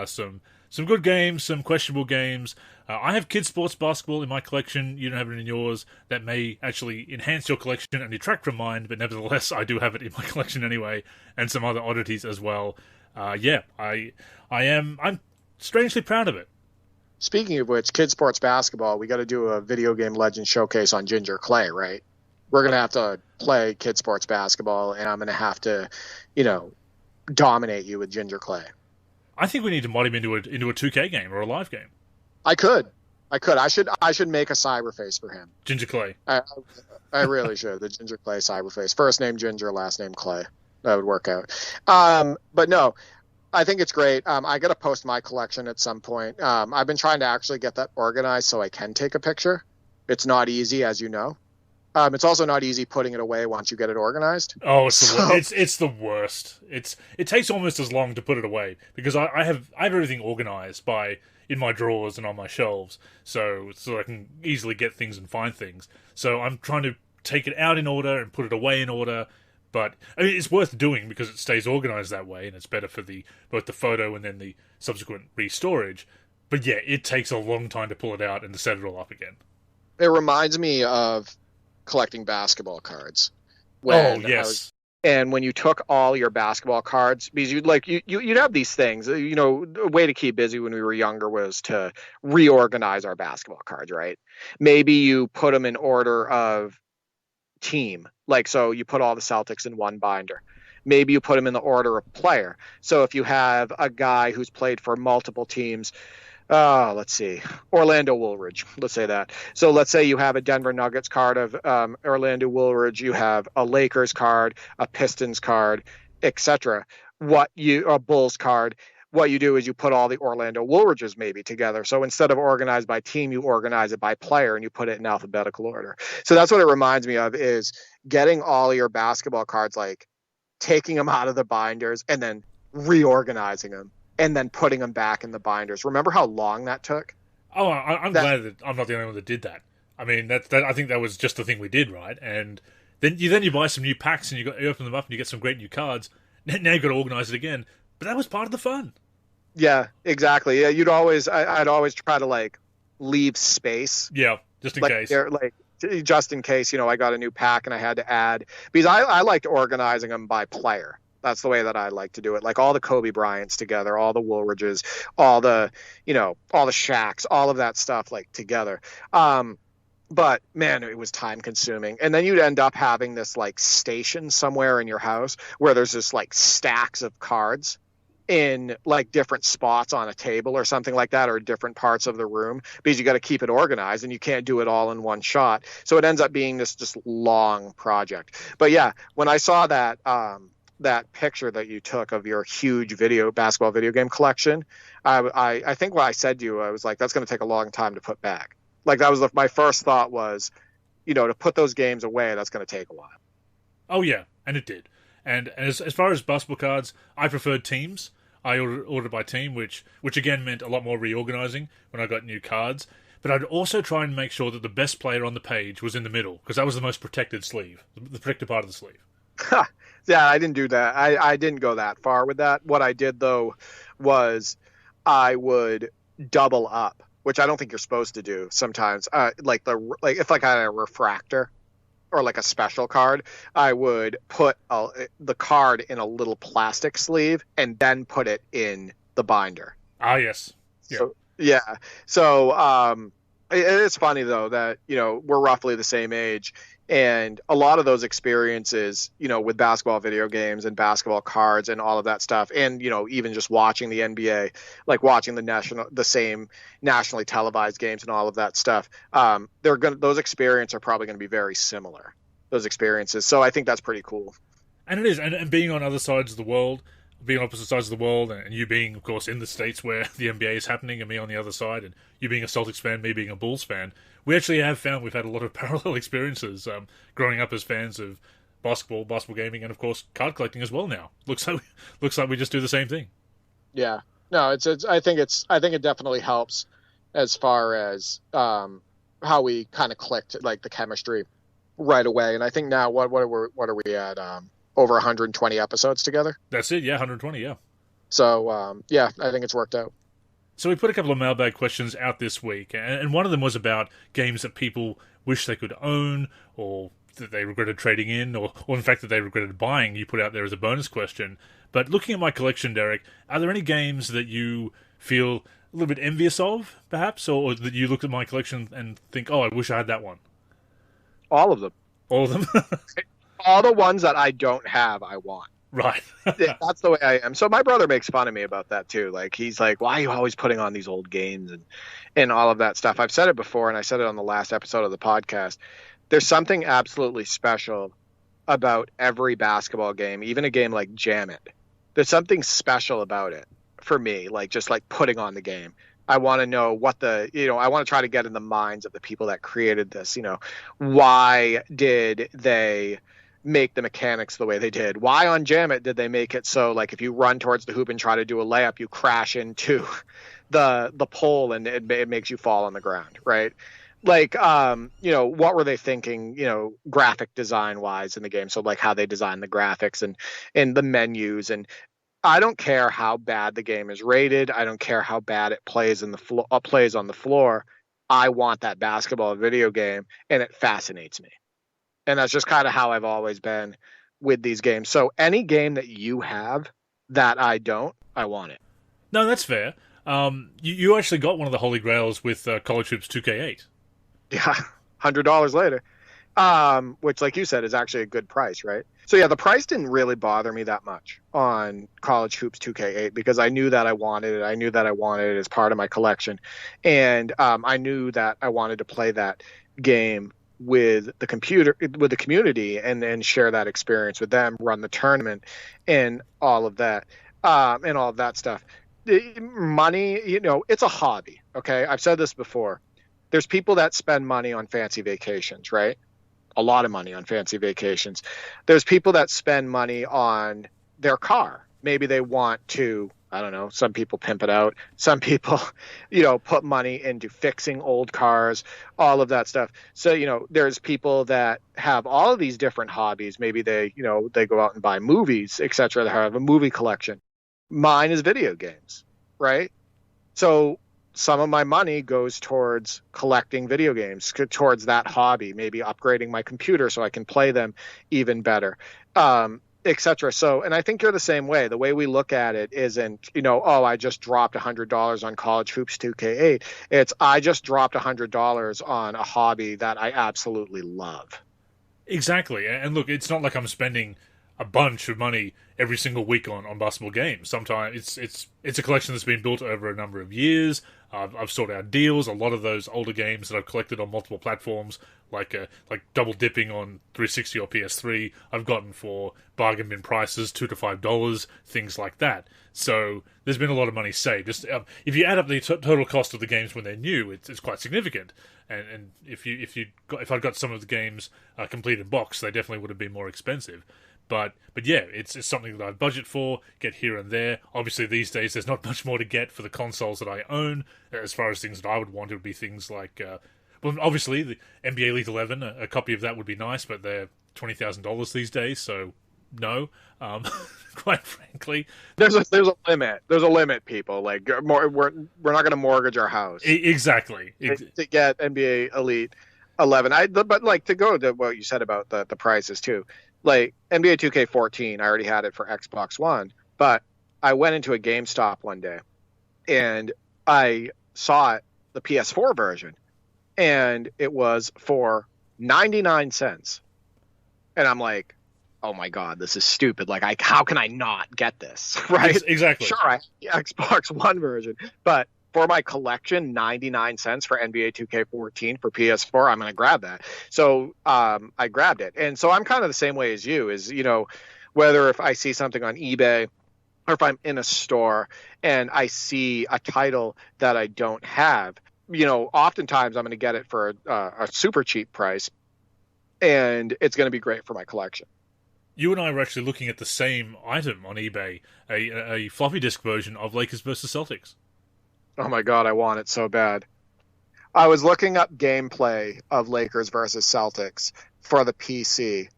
Some good games, some questionable games. I have kids sports basketball in my collection. You don't have it in yours. That may actually enhance your collection and detract from mine, but nevertheless, I do have it in my collection anyway, and some other oddities as well. I'm strangely proud of it. Speaking of which, kids sports basketball, we got to do a video game legend showcase on Ginger Clay, right? We're going to have to play kids sports basketball, and I'm going to have to, dominate you with Ginger Clay. I think we need to mod him into a 2K game or a live game. I could. I should make a cyberface for him. Ginger Clay. I really should. The Ginger Clay cyberface. First name Ginger, last name Clay. That would work out. But no, I think it's great. I got to post my collection at some point. I've been trying to actually get that organized so I can take a picture. It's not easy, as you know. It's also not easy putting it away once you get it organized. Oh, it's the worst. It takes almost as long to put it away because I have everything organized in my drawers and on my shelves, so I can easily get things and find things. So I'm trying to take it out in order and put it away in order. But it's worth doing because it stays organized that way, and it's better for both the photo and then the subsequent restorage. But yeah, it takes a long time to pull it out and to set it all up again. It reminds me of collecting basketball cards. Yes. And when you took all your basketball cards, because you'd have these things, a way to keep busy when we were younger was to reorganize our basketball cards, right? Maybe you put them in order of team. So you put all the Celtics in one binder. Maybe you put them in the order of player. So if you have a guy who's played for multiple teams, let's see, Orlando Woolridge, let's say that. So let's say you have a Denver Nuggets card of Orlando Woolridge, you have a Lakers card, a Pistons card, etc. A Bulls card. What you do is you put all the Orlando Woolridges maybe together. So instead of organized by team, you organize it by player and you put it in alphabetical order. So that's what it reminds me of, is getting all your basketball cards, taking them out of the binders and then reorganizing them and then putting them back in the binders. Remember how long that took? Oh, I'm glad that I'm not the only one that did that. I mean, I think that was just the thing we did, right? And then you buy some new packs and you open them up and you get some great new cards. Now you've got to organize it again. But that was part of the fun. Yeah, exactly. Yeah, I'd always try to leave space. Yeah, just in case. Just in case, I got a new pack and I had to add, because I liked organizing them by player. That's the way that I like to do it. All the Kobe Bryants together, all the Woolridges, all the Shaqs, all of that stuff together. But man, it was time consuming. And then you'd end up having this station somewhere in your house where there's just stacks of cards in different spots on a table or something like that, or different parts of the room, because you got to keep it organized and you can't do it all in one shot. So it ends up being this just long project. But yeah, when I saw that, that picture that you took of your huge basketball video game collection, I think what I said to you, I was that's going to take a long time to put back. That was my first thought was, to put those games away, that's going to take a while. Oh yeah, and it did. And as far as basketball cards, I preferred teams. I ordered by team, which again meant a lot more reorganizing when I got new cards. But I'd also try and make sure that the best player on the page was in the middle, because that was the most protected sleeve, the protected part of the sleeve. Yeah, I didn't do that. I didn't go that far with that. What I did, though, was I would double up, which I don't think you're supposed to do sometimes. If I had a refractor or a special card, I would put the card in a little plastic sleeve and then put it in the binder. Ah, yes. Yeah. So it's funny, though, that, we're roughly the same age. And a lot of those experiences, with basketball video games and basketball cards and all of that stuff, and, even just watching the NBA, watching the same nationally televised games and all of that stuff, those experiences are probably going to be very similar, those experiences. So I think that's pretty cool. And it is. And being on other sides of the world, being on opposite sides of the world, and you being, of course, in the States where the NBA is happening, and me on the other side, and you being a Celtics fan, me being a Bulls fan, we actually have found we've had a lot of parallel experiences growing up as fans of basketball gaming, and of course card collecting as well. Now looks like we just do the same thing. Yeah, no, it's I think it definitely helps as far as how we kind of clicked, like the chemistry right away. And I think now what are we at? Over 120 episodes together. That's it. Yeah, 120. Yeah. So yeah, I think it's worked out. So we put a couple of mailbag questions out this week, and one of them was about games that people wish they could own, or that they regretted trading in, or in fact that they regretted buying. You put out there as a bonus question. But looking at my collection, Derek, are there any games that you feel a little bit envious of, perhaps, or that you look at my collection and think, oh, I wish I had that one? All of them. All of them? All the ones that I don't have, I want. Right. That's the way I am. So my brother makes fun of me about that too. Like, he's like, why are you always putting on these old games and all of that stuff? I've said it before, and I said it on the last episode of the podcast. There's something absolutely special about every basketball game, even a game like Jam It. There's something special about it for me, like just like putting on the game. I want to know what I want to try to get in the minds of the people that created this. Why did they make the mechanics the way they did? Why on Jam It did they make it so, like, if you run towards the hoop and try to do a layup, you crash into the pole and it makes you fall on the ground, right? Like, what were they thinking, graphic design wise in the game? So like how they designed the graphics and the menus. And I don't care how bad the game is rated. I don't care how bad it plays on the floor. I want that basketball video game, and it fascinates me. And that's just kind of how I've always been with these games. So any game that you have that I don't, I want it. No, that's fair. You actually got one of the holy grails with College Hoops 2K8. Yeah, $100 later. Which, like you said, is actually a good price, right? So yeah, the price didn't really bother me that much on College Hoops 2K8 because I knew that I wanted it. I knew that I wanted it as part of my collection. And I knew that I wanted to play that game with the community and share that experience with them, run the tournament and all of that stuff. Money, it's a hobby. Okay. I've said this before. There's people that spend money on fancy vacations, right? A lot of money on fancy vacations. There's people that spend money on their car. Maybe they want to, I don't know, some people pimp it out. Some people, put money into fixing old cars, all of that stuff. So, there's people that have all of these different hobbies. Maybe they go out and buy movies, etc. They have a movie collection. Mine is video games, right? So some of my money goes towards collecting video games, towards that hobby, maybe upgrading my computer so I can play them even better, etc. So, and I think you're the same way. The way we look at it isn't, I just dropped $100 on College Hoops 2K8. It's, I just dropped $100 on a hobby that I absolutely love. Exactly. And look, it's not like I'm spending a bunch of money every single week on basketball games. Sometimes it's a collection that's been built over a number of years. I've sought out deals. A lot of those older games that I've collected on multiple platforms, like double dipping on 360 or PS3, I've gotten for bargain bin prices, $2 to $5, things like that. So there's been a lot of money saved. Just if you add up the total cost of the games when they're new, it's quite significant. And if I'd got some of the games complete in box, they definitely would have been more expensive. But yeah, it's something that I budget for, get here and there. Obviously, these days, there's not much more to get for the consoles that I own. As far as things that I would want, it would be things like, obviously, the NBA Elite 11, a copy of that would be nice, but they're $20,000 these days, so no. Quite frankly. There's a limit. There's a limit, people. Like, we're not going to mortgage our house. Exactly. To get NBA Elite 11. But like, to go to what you said about the prices, too. Like NBA 2K14, I already had it for Xbox One, but I went into a GameStop one day and I saw it, the PS4 version, and it was for 99 cents. And I'm like, oh my God, this is stupid. Like, how can I not get this? Right? Exactly. Sure, I have the Xbox One version, but for my collection, 99 cents for NBA 2K14 for PS4, I'm going to grab that. So I grabbed it. And so I'm kind of the same way as you, is, whether if I see something on eBay or if I'm in a store and I see a title that I don't have, oftentimes I'm going to get it for a super cheap price, and it's going to be great for my collection. You and I were actually looking at the same item on eBay, a floppy disk version of Lakers versus Celtics. Oh my God, I want it so bad. I was looking up gameplay of Lakers versus Celtics for the PC,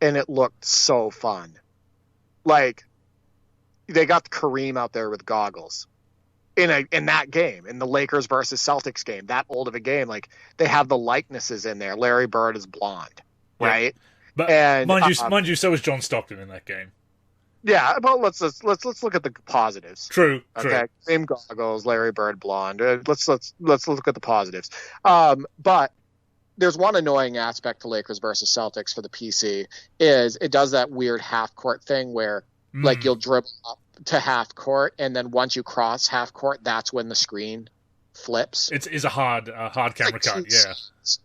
and it looked so fun. Like, they got Kareem out there with goggles in that game, in the Lakers versus Celtics game, that old of a game. Like, they have the likenesses in there. Larry Bird is blonde, right? But mind you, so is John Stockton in that game. Yeah, but let's look at the positives. True. Okay, same goggles, Larry Bird blonde. Let's look at the positives. But there's one annoying aspect to Lakers versus Celtics for the PC is it does that weird half court thing where like you'll dribble up to half court, and then once you cross half court, that's when the screen flips. It's a hard camera cut.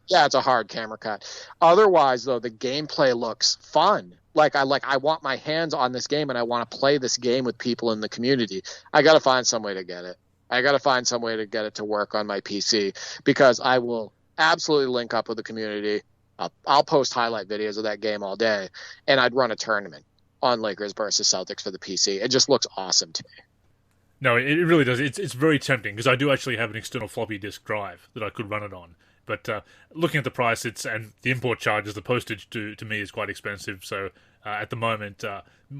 Yeah, it's a hard camera cut. Otherwise, though, the gameplay looks fun. I want my hands on this game, and I want to play this game with people in the community. I got to find some way to get it. I got to find some way to get it to work on my PC, because I will absolutely link up with the community. I'll post highlight videos of that game all day, and I'd run a tournament on Lakers versus Celtics for the PC. It just looks awesome to me. No, it really does. It's very tempting, because I do actually have an external floppy disk drive that I could run it on. But looking at the price, and the import charges, the postage to me is quite expensive. So at the moment,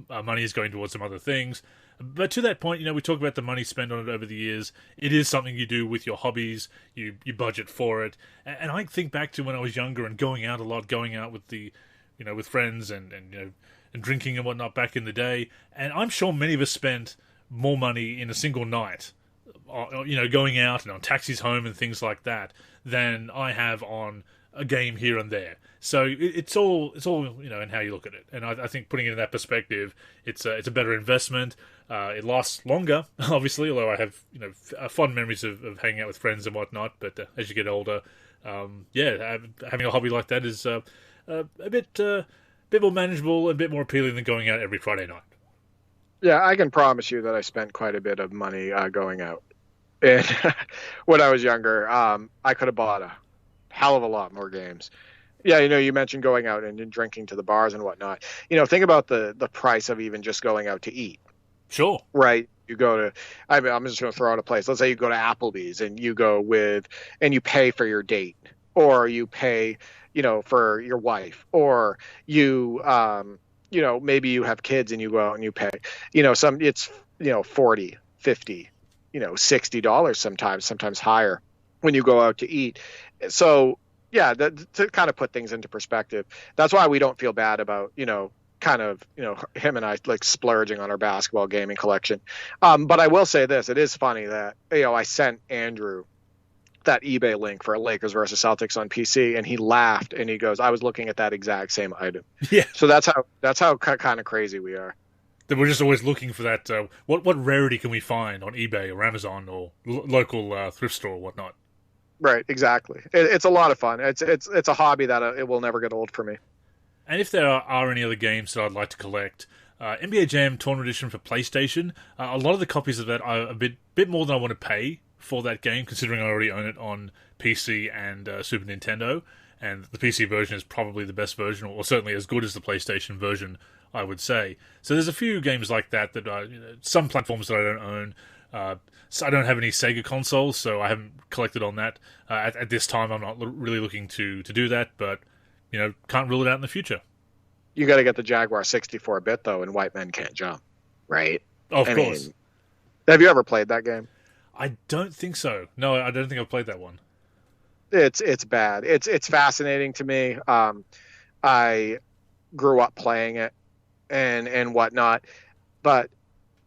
money is going towards some other things. But to that point, we talk about the money spent on it over the years. It is something you do with your hobbies. You budget for it. And I think back to when I was younger and going out a lot, going out with with friends and drinking and whatnot back in the day. And I'm sure many of us spent more money in a single night, going out and on taxis home and things like that, than I have on a game here and there. So it's all in how you look at it. And I think putting it in that perspective, it's a better investment. It lasts longer, obviously, although I have fond memories of hanging out with friends and whatnot. But as you get older, having a hobby like that is a bit more manageable, a bit more appealing than going out every Friday night. Yeah, I can promise you that I spent quite a bit of money going out. And when I was younger, I could have bought a hell of a lot more games. Yeah, you mentioned going out and drinking to the bars and whatnot. Think about the price of even just going out to eat. Sure. Right. You go to, I'm just going to throw out a place. Let's say you go to Applebee's and you go and you pay for your date, or you pay, for your wife, or you, maybe you have kids and you go out and you pay, it's, $40, $50, $60 sometimes higher when you go out to eat. So yeah, to kind of put things into perspective, that's why we don't feel bad about, him and I like splurging on our basketball gaming collection. But I will say this, it is funny that, I sent Andrew that eBay link for Lakers versus Celtics on PC, and he laughed and he goes, I was looking at that exact same item. Yeah. So that's how kind of crazy we are. That we're just always looking for that. What rarity can we find on eBay or Amazon or local thrift store or whatnot? Right, exactly. It's a lot of fun. It's a hobby that it will never get old for me. And if there are any other games that I'd like to collect, NBA Jam Tournament Edition for PlayStation, a lot of the copies of that are a bit more than I want to pay for that game, considering I already own it on PC and Super Nintendo, and the PC version is probably the best version, or certainly as good as the PlayStation version, I would say. So there's a few games like that are some platforms that I don't own. So I don't have any Sega consoles, so I haven't collected on that. At this time, I'm not really looking to do that, but can't rule it out in the future. You got to get the Jaguar 64-bit, though, and White Men Can't Jump, right? Of course. Have you ever played that game? I don't think so. No, I don't think I've played that one. It's bad. It's fascinating to me. I grew up playing it and whatnot, but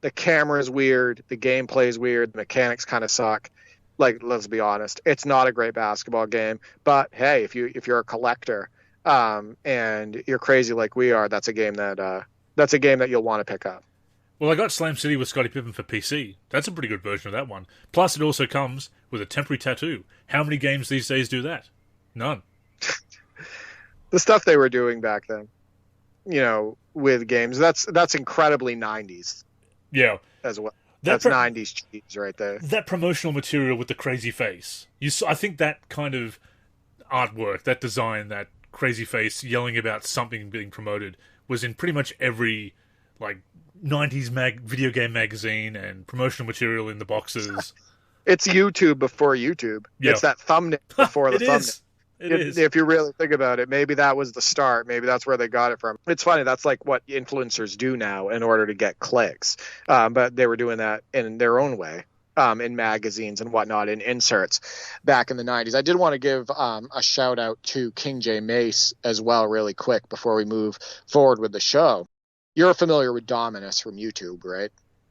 the camera is weird, the gameplay is weird, the mechanics kind of suck. Like, let's be honest, it's not a great basketball game. But hey, if you're a collector and you're crazy like we are, that's a game that you'll want to pick up. Well, I got Slam City with Scottie Pippen for PC. That's a pretty good version of that one. Plus, it also comes with a temporary tattoo. How many games these days do that? None. The stuff they were doing back then, with games, that's incredibly 90s. Yeah. as well. That That's 90s cheese right there. that promotional material with the crazy face. I think that kind of artwork, that design, that crazy face yelling about something being promoted was in pretty much every like 90s video game magazine and promotional material in the boxes. It's YouTube before YouTube. Yeah. It's that thumbnail before the thumbnail. It is. If you really think about it, maybe that was the start. Maybe that's where they got it from. It's funny. That's like what influencers do now in order to get clicks. But they were doing that in their own way, in magazines and whatnot, in inserts back in the 90s. I did want to give a shout out to King J Mace as well, really quick, before we move forward with the show. You're familiar with Dominus from YouTube, right?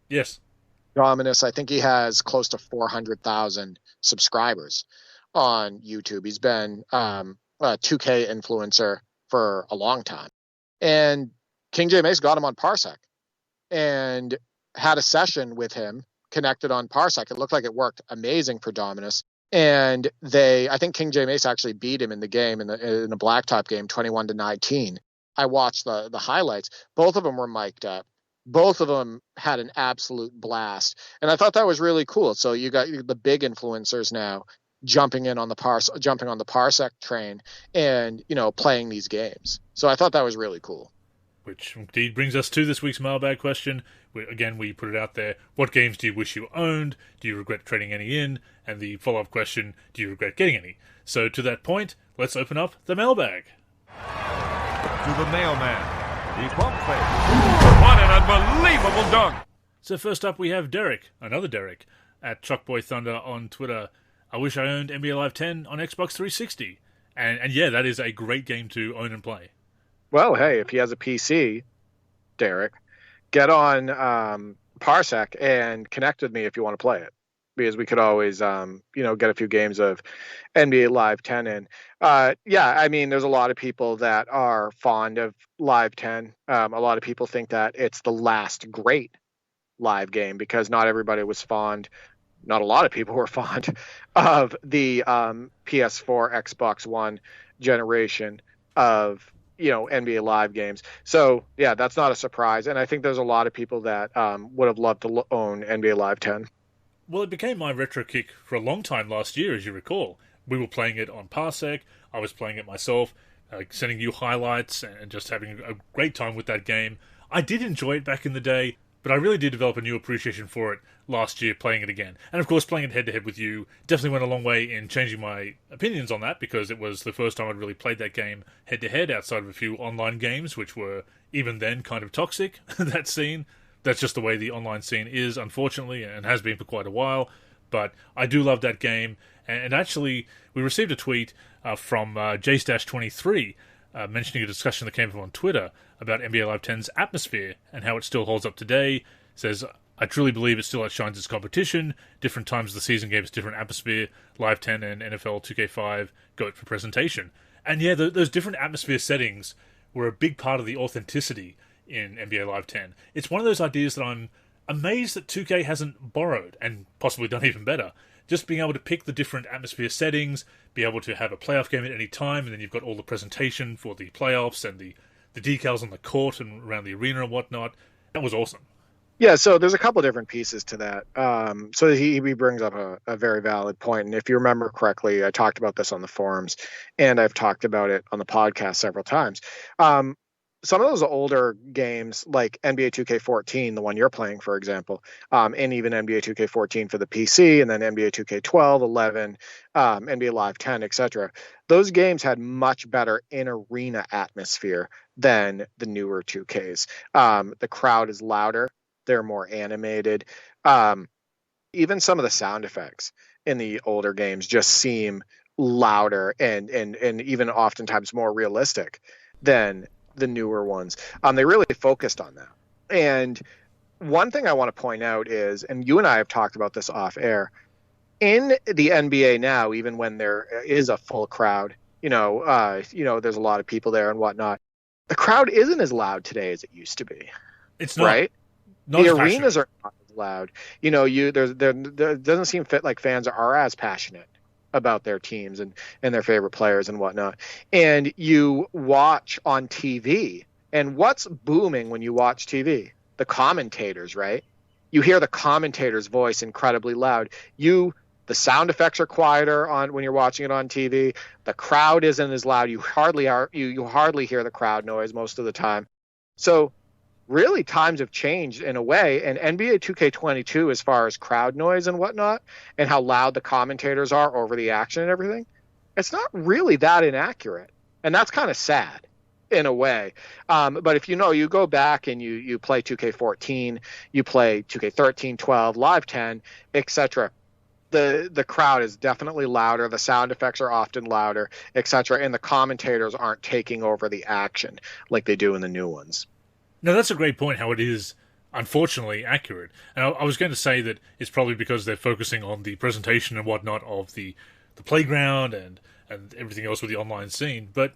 Yes. Dominus, I think he has close to 400,000 subscribers on YouTube. He's been a 2K influencer for a long time. And King J Mace got him on Parsec and had a session with him, connected on Parsec. It looked like it worked amazing for Dominus. And I think King J Mace actually beat him in the game, in the blacktop game, 21-19. I watched the highlights. Both of them were mic'd up. Both of them had an absolute blast. And I thought that was really cool. So you got the big influencers now jumping on the Parsec train and, playing these games. So I thought that was really cool. Which indeed brings us to this week's mailbag question. We put it out there. What games do you wish you owned? Do you regret trading any in? And the follow-up question, do you regret getting any? So to that point, let's open up the mailbag. To the mailman. The pump fake. What an unbelievable dunk! So first up we have Derek, another Derek, at Chuckboy Thunder on Twitter. I wish I owned NBA Live 10 on Xbox 360. And yeah, that is a great game to own and play. Well, hey, if he has a PC, Derek, get on Parsec and connect with me if you want to play it. Because we could always, get a few games of NBA Live 10 in. There's a lot of people that are fond of Live 10. A lot of people think that it's the last great live game because not everybody was fond. Not a lot of people were fond of the PS4, Xbox One generation of, NBA Live games. So, yeah, that's not a surprise. And I think there's a lot of people that would have loved to own NBA Live 10. Well, it became my retro kick for a long time last year, as you recall. We were playing it on Parsec. I was playing it myself, sending you highlights and just having a great time with that game. I did enjoy it back in the day, but I really did develop a new appreciation for it last year playing it again. And of course, playing it head-to-head with you definitely went a long way in changing my opinions on that, because it was the first time I'd really played that game head-to-head outside of a few online games, which were, even then, kind of toxic, that scene. That's just the way the online scene is, unfortunately, and has been for quite a while. But I do love that game. And actually, we received a tweet from JStash23 mentioning a discussion that came from on Twitter about NBA Live 10's atmosphere and how it still holds up today. It says, I truly believe it still outshines its competition. Different times of the season gave us different atmosphere. Live 10 and NFL 2K5 go it for presentation. And yeah, those different atmosphere settings were a big part of the authenticity in NBA Live 10. It's one of those ideas that I'm amazed that 2K hasn't borrowed, and possibly done even better. Just being able to pick the different atmosphere settings, be able to have a playoff game at any time, and then you've got all the presentation for the playoffs and the decals on the court and around the arena and whatnot. That was awesome. Yeah, so there's a couple different pieces to that. So he brings up a very valid point. And if you remember correctly, I talked about this on the forums, and I've talked about it on the podcast several times. Some of those older games, like NBA 2K14, the one you're playing, for example, and even NBA 2K14 for the PC, and then NBA 2K12, 11, NBA Live 10, etc. Those games had much better in-arena atmosphere than the newer 2Ks. The crowd is louder. They're more animated. Even some of the sound effects in the older games just seem louder and even oftentimes more realistic than the newer ones. They really focused on that. And one thing I want to point out is, and you and I have talked about this off air, in the NBA now, even when there is a full crowd, there's a lot of people there and whatnot, the crowd isn't as loud today as it used to be. It's not. Right? Not the as arenas passionate. are not as loud. There doesn't seem fit like fans are as passionate about their teams and their favorite players and whatnot. And you watch on TV, and what's booming when you watch TV? The commentators, right? You hear the commentator's voice incredibly loud. The sound effects are quieter on when you're watching it on TV. The crowd isn't as loud. You hardly hear the crowd noise most of the time. So really times have changed in a way, and NBA 2K22, as far as crowd noise and whatnot and how loud the commentators are over the action and everything, it's not really that inaccurate. And that's kind of sad in a way. But if you go back and you play 2K14, you play 2K13, 12, Live 10, etc., the crowd is definitely louder. The sound effects are often louder, etc., and the commentators aren't taking over the action like they do in the new ones. No, that's a great point, how it is, unfortunately, accurate. And I was going to say that it's probably because they're focusing on the presentation and whatnot of the playground and everything else with the online scene. But,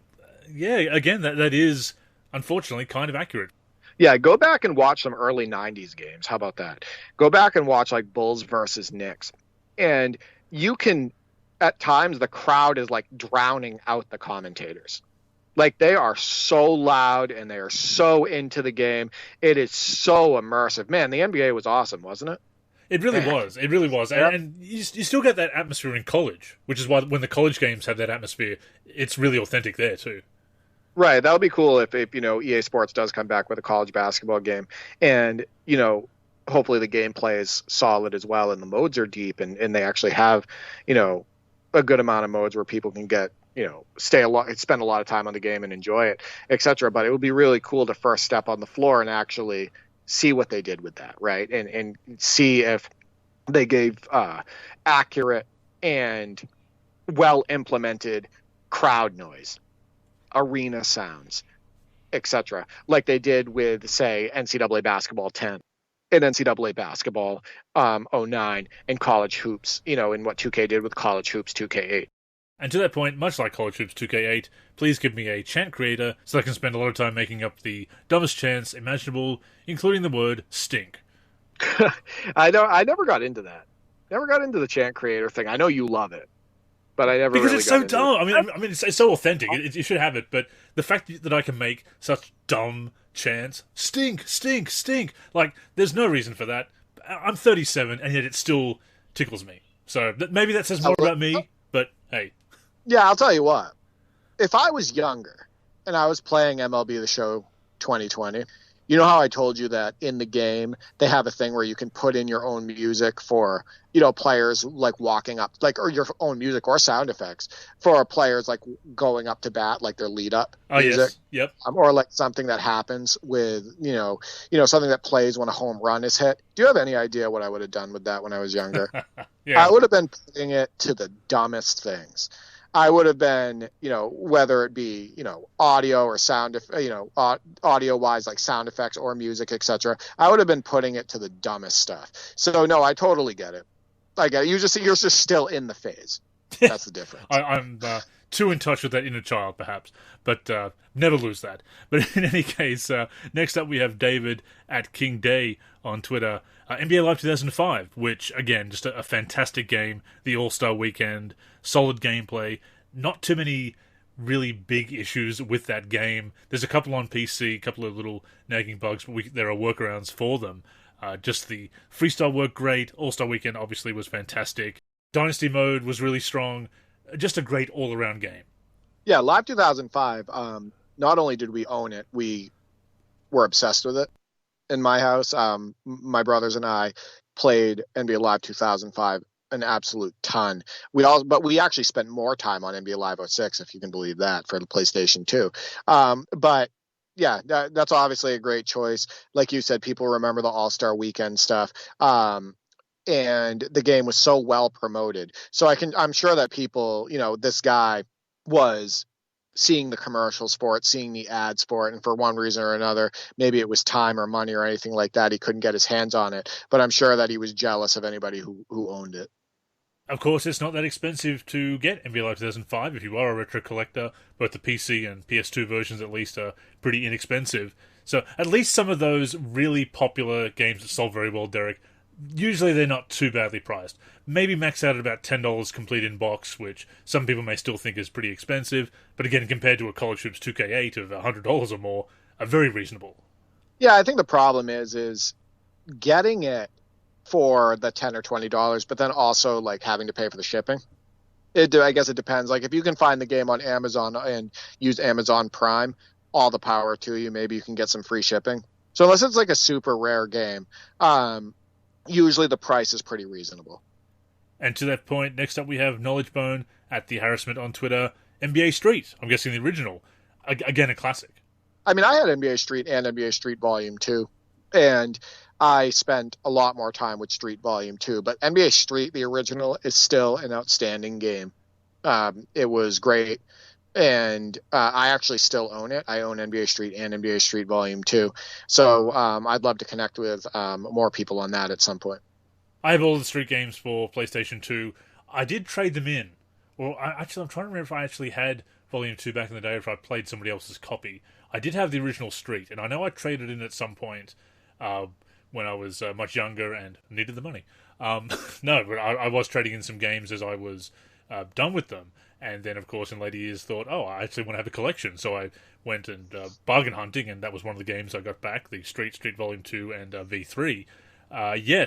yeah, again, that is, unfortunately, kind of accurate. Yeah, go back and watch some early 90s games. How about that? Go back and watch, like, Bulls versus Knicks. And you can, at times, the crowd is, like, drowning out the commentators. Like, they are so loud and they are so into the game. It is so immersive. Man, the NBA was awesome, wasn't it? It really was. It really was. Yep. And you still get that atmosphere in college, which is why when the college games have that atmosphere, it's really authentic there, too. Right. That would be cool if EA Sports does come back with a college basketball game. And, hopefully the gameplay is solid as well and the modes are deep and they actually have, a good amount of modes where people can get, spend a lot of time on the game and enjoy it, etc. But it would be really cool to first step on the floor and actually see what they did with that, right? And see if they gave accurate and well implemented crowd noise, arena sounds, etc., like they did with, say, NCAA basketball 10 and NCAA basketball 09 and college hoops, and what 2K did with college hoops 2K8. And to that point, much like college hoops 2K8, please give me a chant creator so I can spend a lot of time making up the dumbest chants imaginable, including the word stink. I never got into that. Never got into the chant creator thing. I know you love it, but I never because really it's so got dumb. I mean, it's so authentic. You should have it. But the fact that I can make such dumb chants, stink, stink, stink. Like, there's no reason for that. I'm 37, and yet it still tickles me. So maybe that says more about me. But hey. Yeah, I'll tell you what. If I was younger and I was playing MLB The Show 2020, you know how I told you that in the game they have a thing where you can put in your own music for, players like walking up, like, or your own music or sound effects for players like going up to bat, like their lead up music. Yes. Yep. Or like something that happens with, something that plays when a home run is hit. Do you have any idea what I would have done with that when I was younger? Yeah. I would have been putting it to the dumbest things. I would have been, whether it be, audio or sound, audio wise, like sound effects or music, etc. I would have been putting it to the dumbest stuff. So no, I totally get it. I get it. You're just still in the phase. That's the difference. I'm too in touch with that inner child, perhaps, but never lose that. But in any case, next up we have David at King Day on Twitter. NBA Live 2005, which, again, just a fantastic game. The All-Star Weekend, solid gameplay. Not too many really big issues with that game. There's a couple on PC, a couple of little nagging bugs, but there are workarounds for them. Just the freestyle worked great. All-Star Weekend, obviously, was fantastic. Dynasty mode was really strong. Just a great all-around game. Yeah, Live 2005, not only did we own it, we were obsessed with it. In my house, my brothers and I played NBA Live 2005 an absolute ton. But we actually spent more time on NBA Live 06, if you can believe that, for the PlayStation 2. But yeah, that's obviously a great choice. Like you said, people remember the All-Star Weekend stuff. And the game was so well promoted. So I'm sure that people, this guy was seeing the commercials for it, seeing the ads for it, and for one reason or another, maybe it was time or money or anything like that, he couldn't get his hands on it. But I'm sure that he was jealous of anybody who owned it. Of course, it's not that expensive to get NBA Live 2005 if you are a retro collector. Both the PC and PS2 versions, at least, are pretty inexpensive. So at least some of those really popular games that sold very well, Derek, usually they're not too badly priced. Maybe max out at about $10 complete in box, which some people may still think is pretty expensive, but again, compared to a College Hoops 2K8 of $100 or more, are very reasonable. Yeah, I think the problem is getting it for the $10 or $20, but then also like having to pay for the shipping. I guess it depends. Like if you can find the game on Amazon and use Amazon Prime, all the power to you. Maybe you can get some free shipping. So unless it's like a super rare game, usually the price is pretty reasonable. And to that point, next up we have Knowledge Bone at the Harassment on Twitter. NBA Street, I'm guessing the original. Again, a classic. I mean, I had NBA Street and NBA Street Volume 2, and I spent a lot more time with Street Volume 2, but NBA Street, the original, is still an outstanding game. It was great, and I actually still own it. I own NBA Street and NBA Street Volume 2, so I'd love to connect with more people on that at some point. I have all the Street games for PlayStation 2. I did trade them in. Well, I'm trying to remember if I actually had Volume 2 back in the day or if I played somebody else's copy. I did have the original Street, and I know I traded in at some point when I was much younger and needed the money. No, but I was trading in some games as I was done with them. And then, of course, in later years thought, oh, I actually want to have a collection. So I went and bargain hunting, and that was one of the games I got back, the Street Volume 2 and V3.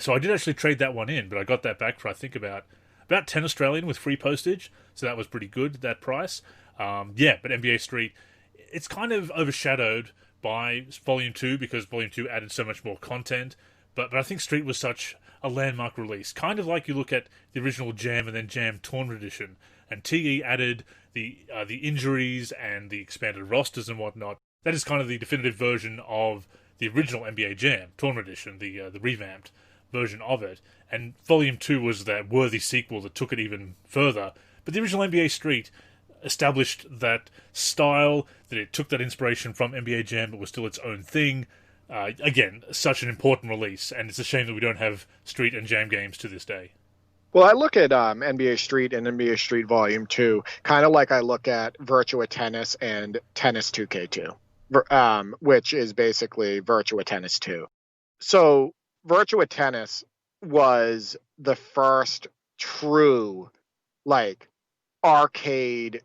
So I did actually trade that one in, but I got that back for, I think, about 10 Australian with free postage. So that was pretty good, that price. But NBA Street, it's kind of overshadowed by Volume 2 because Volume 2 added so much more content. But I think Street was such a landmark release. Kind of like you look at the original Jam and then Jam Tournament Edition. And TE added the injuries and the expanded rosters and whatnot. That is kind of the definitive version of the original NBA Jam Tournament Edition, the revamped version of it. And Volume 2 was that worthy sequel that took it even further. But the original NBA Street established that style, that it took that inspiration from NBA Jam, but was still its own thing. Again, such an important release, and it's a shame that we don't have Street and Jam games to this day. Well, I look at NBA Street and NBA Street Volume 2 kind of like I look at Virtua Tennis and Tennis 2K2, which is basically Virtua Tennis 2. So Virtua Tennis was the first true, like, arcade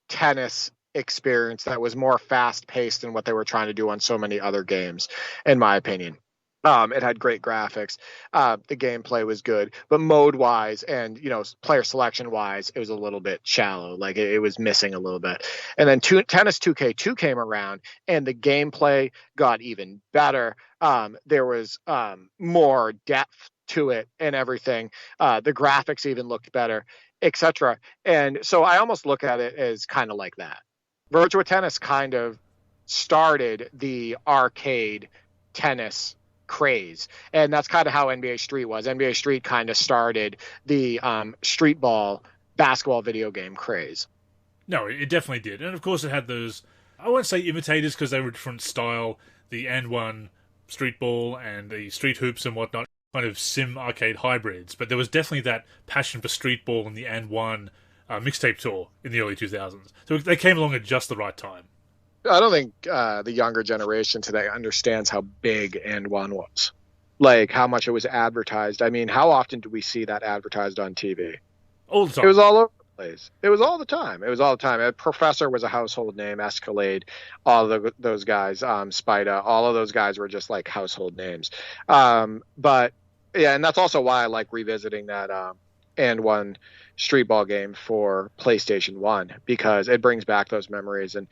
tennis experience that was more fast-paced than what they were trying to do on so many other games, in my opinion. It had great graphics. The gameplay was good, but mode-wise and, player selection-wise, it was a little bit shallow. Like, it was missing a little bit. And then Tennis 2K2 came around, and the gameplay got even better. There was more depth to it and everything. The graphics even looked better, etc. And so I almost look at it as kind of like that. Virtua Tennis kind of started the arcade tennis craze, and that's kind of how NBA Street was. NBA Street kind of started the street ball basketball video game craze. No, it definitely did. And of course it had those, I won't say imitators because they were a different style, the and one street ball and the street hoops and whatnot, kind of sim arcade hybrids, but there was definitely that passion for street ball in the and one mixtape tour in the early 2000s. So they came along at just the right time. I don't think the younger generation today understands how big and one was, like how much it was advertised. I mean, how often do we see that advertised on TV? All the time. It was all over the place. It was all the time. A Professor was a household name. Escalade, all of those guys, Spida, all of those guys were just like household names. But yeah, and that's also why I like revisiting that and one street ball game for PlayStation 1, because it brings back those memories, and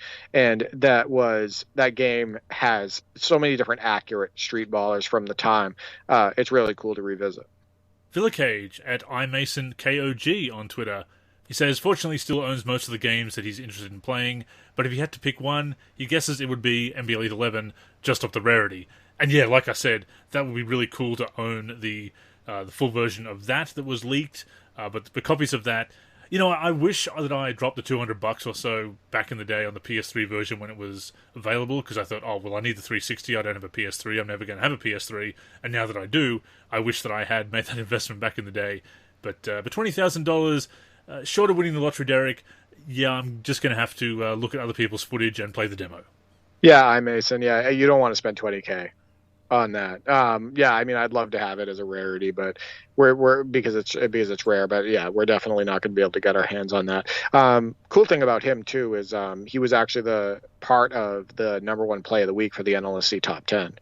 that game has so many different accurate street ballers from the time. It's really cool to revisit. Villa Cage at iMasonKOG on Twitter. He says, fortunately still owns most of the games that he's interested in playing, but if he had to pick one, he guesses it would be NBA Elite 11, just off the rarity. And yeah, like I said, that would be really cool to own the full version of that was leaked. But the copies of that, I wish that I dropped the $200 or so back in the day on the PS3 version when it was available, because I thought, I need the 360, I don't have a PS3, I'm never going to have a PS3, and now that I do, I wish that I had made that investment back in the day. But $20,000, short of winning the lottery, Derek, yeah, I'm just going to have to look at other people's footage and play the demo. Yeah, iMason, yeah, you don't want to spend $20K on that. Yeah, I mean, I'd love to have it as a rarity, but we're because it's rare. But yeah, we're definitely not going to be able to get our hands on that. Cool thing about him too is he was actually the part of the #1 play of the week for the NLSC Top 10.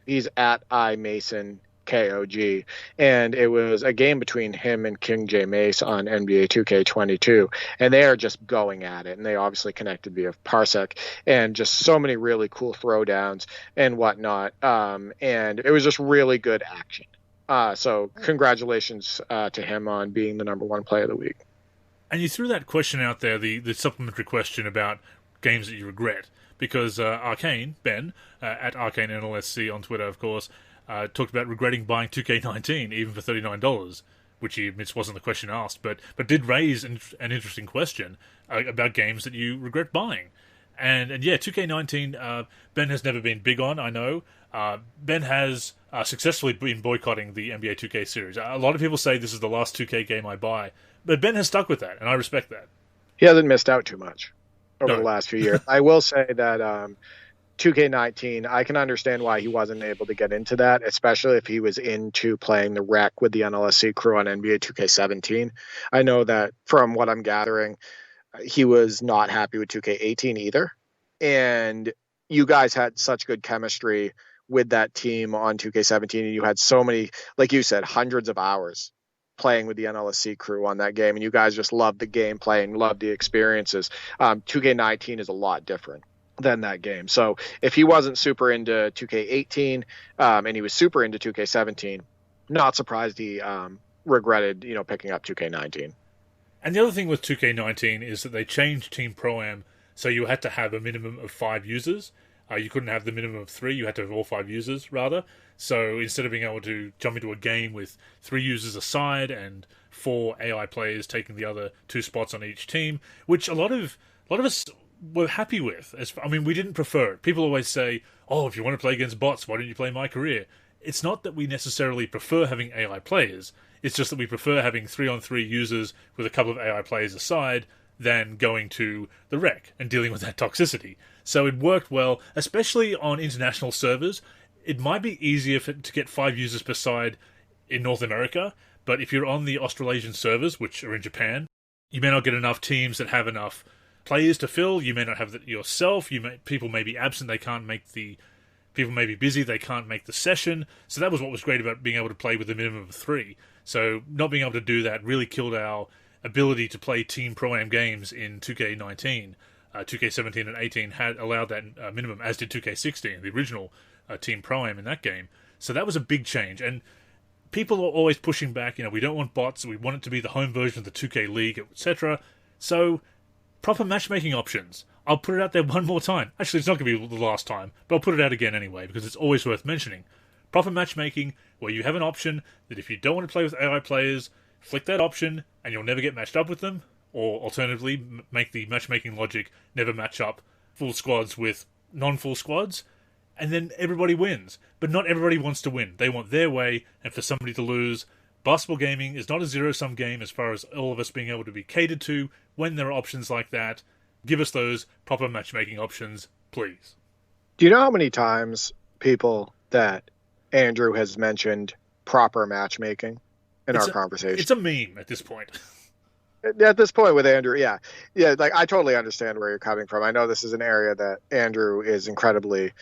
He's at iMasonKOG KOG, and it was a game between him and King J Mace on NBA 2K22, and they are just going at it, and they obviously connected via Parsec, and just so many really cool throwdowns and whatnot, and it was just really good action. So congratulations to him on being the number one player of the week. And you threw that question out there, the supplementary question about games that you regret, because Arcane, Ben, at Arcane NLSC on Twitter, of course, talked about regretting buying 2K19 even for $39, which he admits wasn't the question asked, but did raise an interesting question about games that you regret buying. And yeah, 2K19, Ben has never been big on, I know. Ben has successfully been boycotting the NBA 2K series. A lot of people say this is the last 2K game I buy, but Ben has stuck with that, and I respect that. He hasn't missed out too much over the last few years. I will say that 2K19, I can understand why he wasn't able to get into that, especially if he was into playing the rec with the NLSC crew on NBA 2K17. I know that from what I'm gathering, he was not happy with 2K18 either. And you guys had such good chemistry with that team on 2K17, and you had so many, like you said, hundreds of hours playing with the NLSC crew on that game, and you guys just loved the gameplay and loved the experiences. 2K19 is a lot different than that game. So if he wasn't super into 2K18 and he was super into 2K17, not surprised he regretted, picking up 2K19. And the other thing with 2K19 is that they changed Team Pro-Am, so you had to have a minimum of 5 users. You couldn't have the minimum of 3, you had to have all 5 users, rather. So instead of being able to jump into a game with 3 users aside and 4 AI players taking the other 2 spots on each team, which a lot of us were happy with. We didn't prefer it. People always say, oh, if you want to play against bots, why don't you play My Career? It's not that we necessarily prefer having AI players. It's just that we prefer having 3-on-3 users with a couple of AI players aside than going to the rec and dealing with that toxicity. So it worked well, especially on international servers. It might be easier to get 5 users per side in North America, but if you're on the Australasian servers, which are in Japan, you may not get enough teams that have enough players to fill. You may not have that yourself. People may be absent. People may be busy. They can't make the session. So that was what was great about being able to play with a minimum of 3. So not being able to do that really killed our ability to play Team Pro-Am games in 2K19. 2K17 and 18 had allowed that minimum, as did 2K16, the original Team Pro-Am in that game. So that was a big change. And people are always pushing back, we don't want bots, we want it to be the home version of the 2K League, etc. So, proper matchmaking options. I'll put it out there one more time. Actually, it's not going to be the last time, but I'll put it out again anyway, because it's always worth mentioning. Proper matchmaking, where you have an option that if you don't want to play with AI players, flick that option, and you'll never get matched up with them, or alternatively, make the matchmaking logic never match up full squads with non-full squads, and then everybody wins. But not everybody wants to win. They want their way, and for somebody to lose. Basketball gaming is not a zero-sum game as far as all of us being able to be catered to. When there are options like that, give us those proper matchmaking options, please. Do you know how many times people that Andrew has mentioned proper matchmaking in our conversation? It's a meme at this point. At this point with Andrew, yeah, like I totally understand where you're coming from. I know this is an area that Andrew is incredibly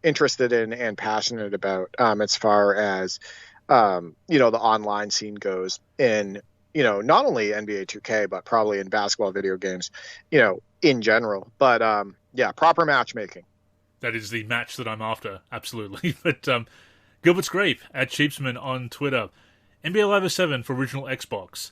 interested in and passionate about as far as the online scene goes in not only NBA 2K but probably in basketball video games in general. But proper matchmaking. That is the match that I'm after, absolutely. But Gilbert Scrape at Sheepsman on Twitter, NBA Live 07 for original Xbox.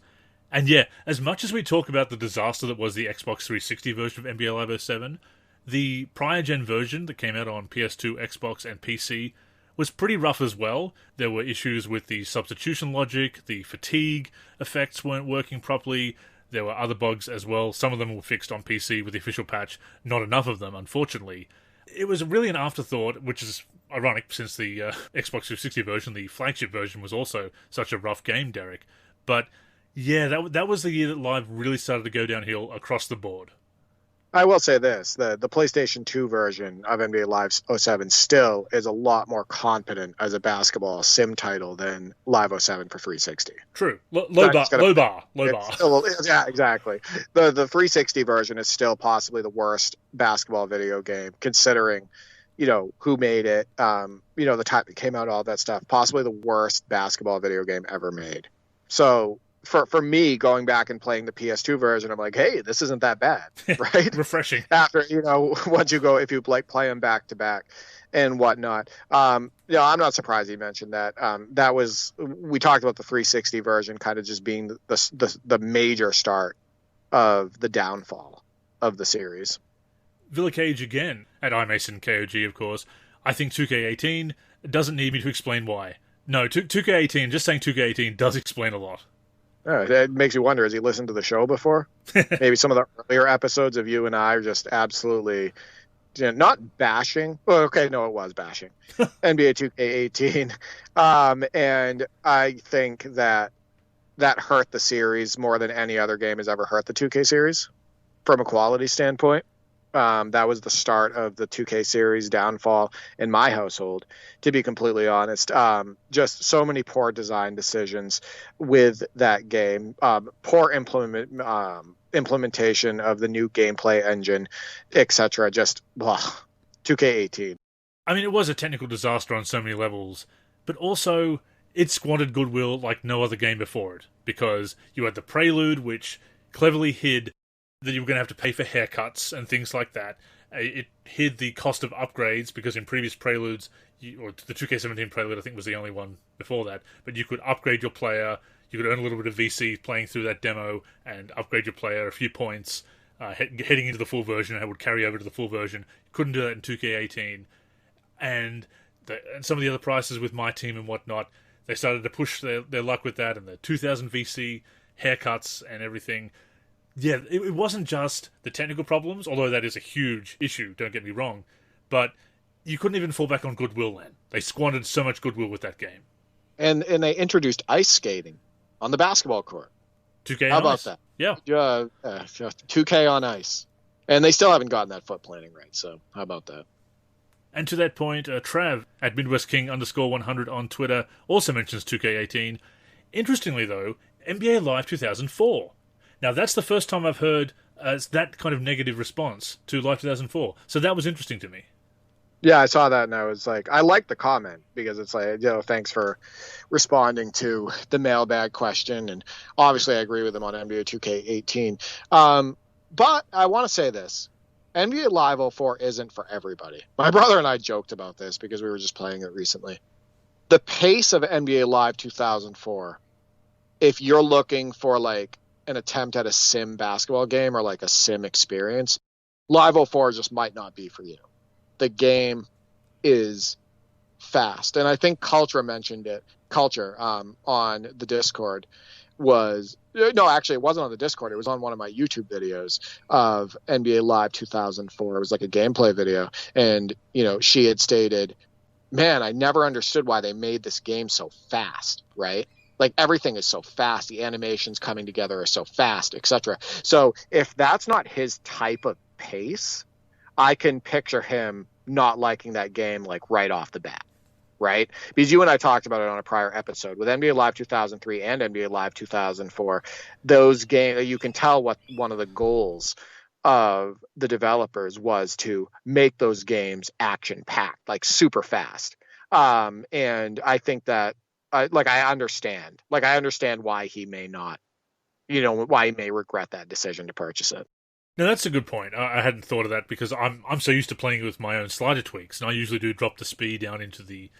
And yeah, as much as we talk about the disaster that was the Xbox 360 version of NBA Live 07, the prior gen version that came out on PS2, Xbox, and PC was pretty rough as well. There were issues with the substitution logic, the fatigue effects weren't working properly, there were other bugs as well. Some of them were fixed on PC with the official patch, not enough of them, unfortunately. It was really an afterthought, which is ironic since the Xbox 360 version, the flagship version, was also such a rough game, Derek. But yeah, that was the year that Live really started to go downhill across the board. I will say this, the PlayStation 2 version of NBA Live 07 still is a lot more competent as a basketball sim title than Live 07 for 360. True. Low bar. Yeah, exactly. The 360 version is still possibly the worst basketball video game, considering, who made it, the time it came out, all that stuff, possibly the worst basketball video game ever made. So for me, going back and playing the PS2 version, I'm like, hey, this isn't that bad, right? Refreshing. After, once you go, if you play them back to back and whatnot. I'm not surprised you mentioned that. We talked about the 360 version kind of just being the major start of the downfall of the series. Villa Cage again at iMason KOG, of course. I think 2K18 doesn't need me to explain why. No, 2K18, just saying 2K18 does explain a lot. It makes you wonder, has he listened to the show before? Maybe some of the earlier episodes of you and I are just absolutely, not bashing. Well, okay, no, it was bashing. NBA 2K18. And I think that hurt the series more than any other game has ever hurt the 2K series from a quality standpoint. That was the start of the 2K series downfall in my household, to be completely honest. Just so many poor design decisions with that game, poor implementation of the new gameplay engine, etc. Just 2K18. I mean, it was a technical disaster on so many levels, but also it squandered goodwill like no other game before it, because you had the Prelude, which cleverly hid that you were going to have to pay for haircuts and things like that. It hid the cost of upgrades, because in previous Preludes, or the 2K17 Prelude, I think, was the only one before that, but you could upgrade your player, you could earn a little bit of VC playing through that demo, and upgrade your player a few points, heading into the full version, and it would carry over to the full version. You couldn't do that in 2K18. And some of the other prices with My Team and whatnot, they started to push their luck with that, and the 2000 VC haircuts and everything. Yeah, it wasn't just the technical problems, although that is a huge issue, don't get me wrong, but you couldn't even fall back on goodwill then. They squandered so much goodwill with that game. And they introduced ice skating on the basketball court. 2K How on about ice. that? Yeah. 2K on ice. And they still haven't gotten that foot planning right, so how about that? And to that point, Trav at MidwestKing_100 on Twitter also mentions 2K18. Interestingly, though, NBA Live 2004. Now, that's the first time I've heard that kind of negative response to Live 2004. So that was interesting to me. Yeah, I saw that, and I was like, I like the comment, because it's like, thanks for responding to the mailbag question. And obviously, I agree with him on NBA 2K18. But I want to say this. NBA Live 04 isn't for everybody. My brother and I joked about this because we were just playing it recently. The pace of NBA Live 2004, if you're looking for like an attempt at a sim basketball game or like a sim experience, Live 04 just might not be for you. The game is fast. And I think Culture mentioned it. Culture on the Discord actually it wasn't on the Discord. It was on one of my YouTube videos of NBA Live 2004. It was like a gameplay video. And, she had stated, man, I never understood why they made this game so fast, right? Like everything is so fast. The animations coming together are so fast, etc. So if that's not his type of pace, I can picture him not liking that game like right off the bat, right? Because you and I talked about it on a prior episode with NBA Live 2003 and NBA Live 2004. Those games, you can tell what one of the goals of the developers was to make those games action-packed, like super fast. And I think that I understand why he may not, why he may regret that decision to purchase it. Now, that's a good point. I hadn't thought of that, because I'm so used to playing with my own slider tweaks, and I usually do drop the speed down into the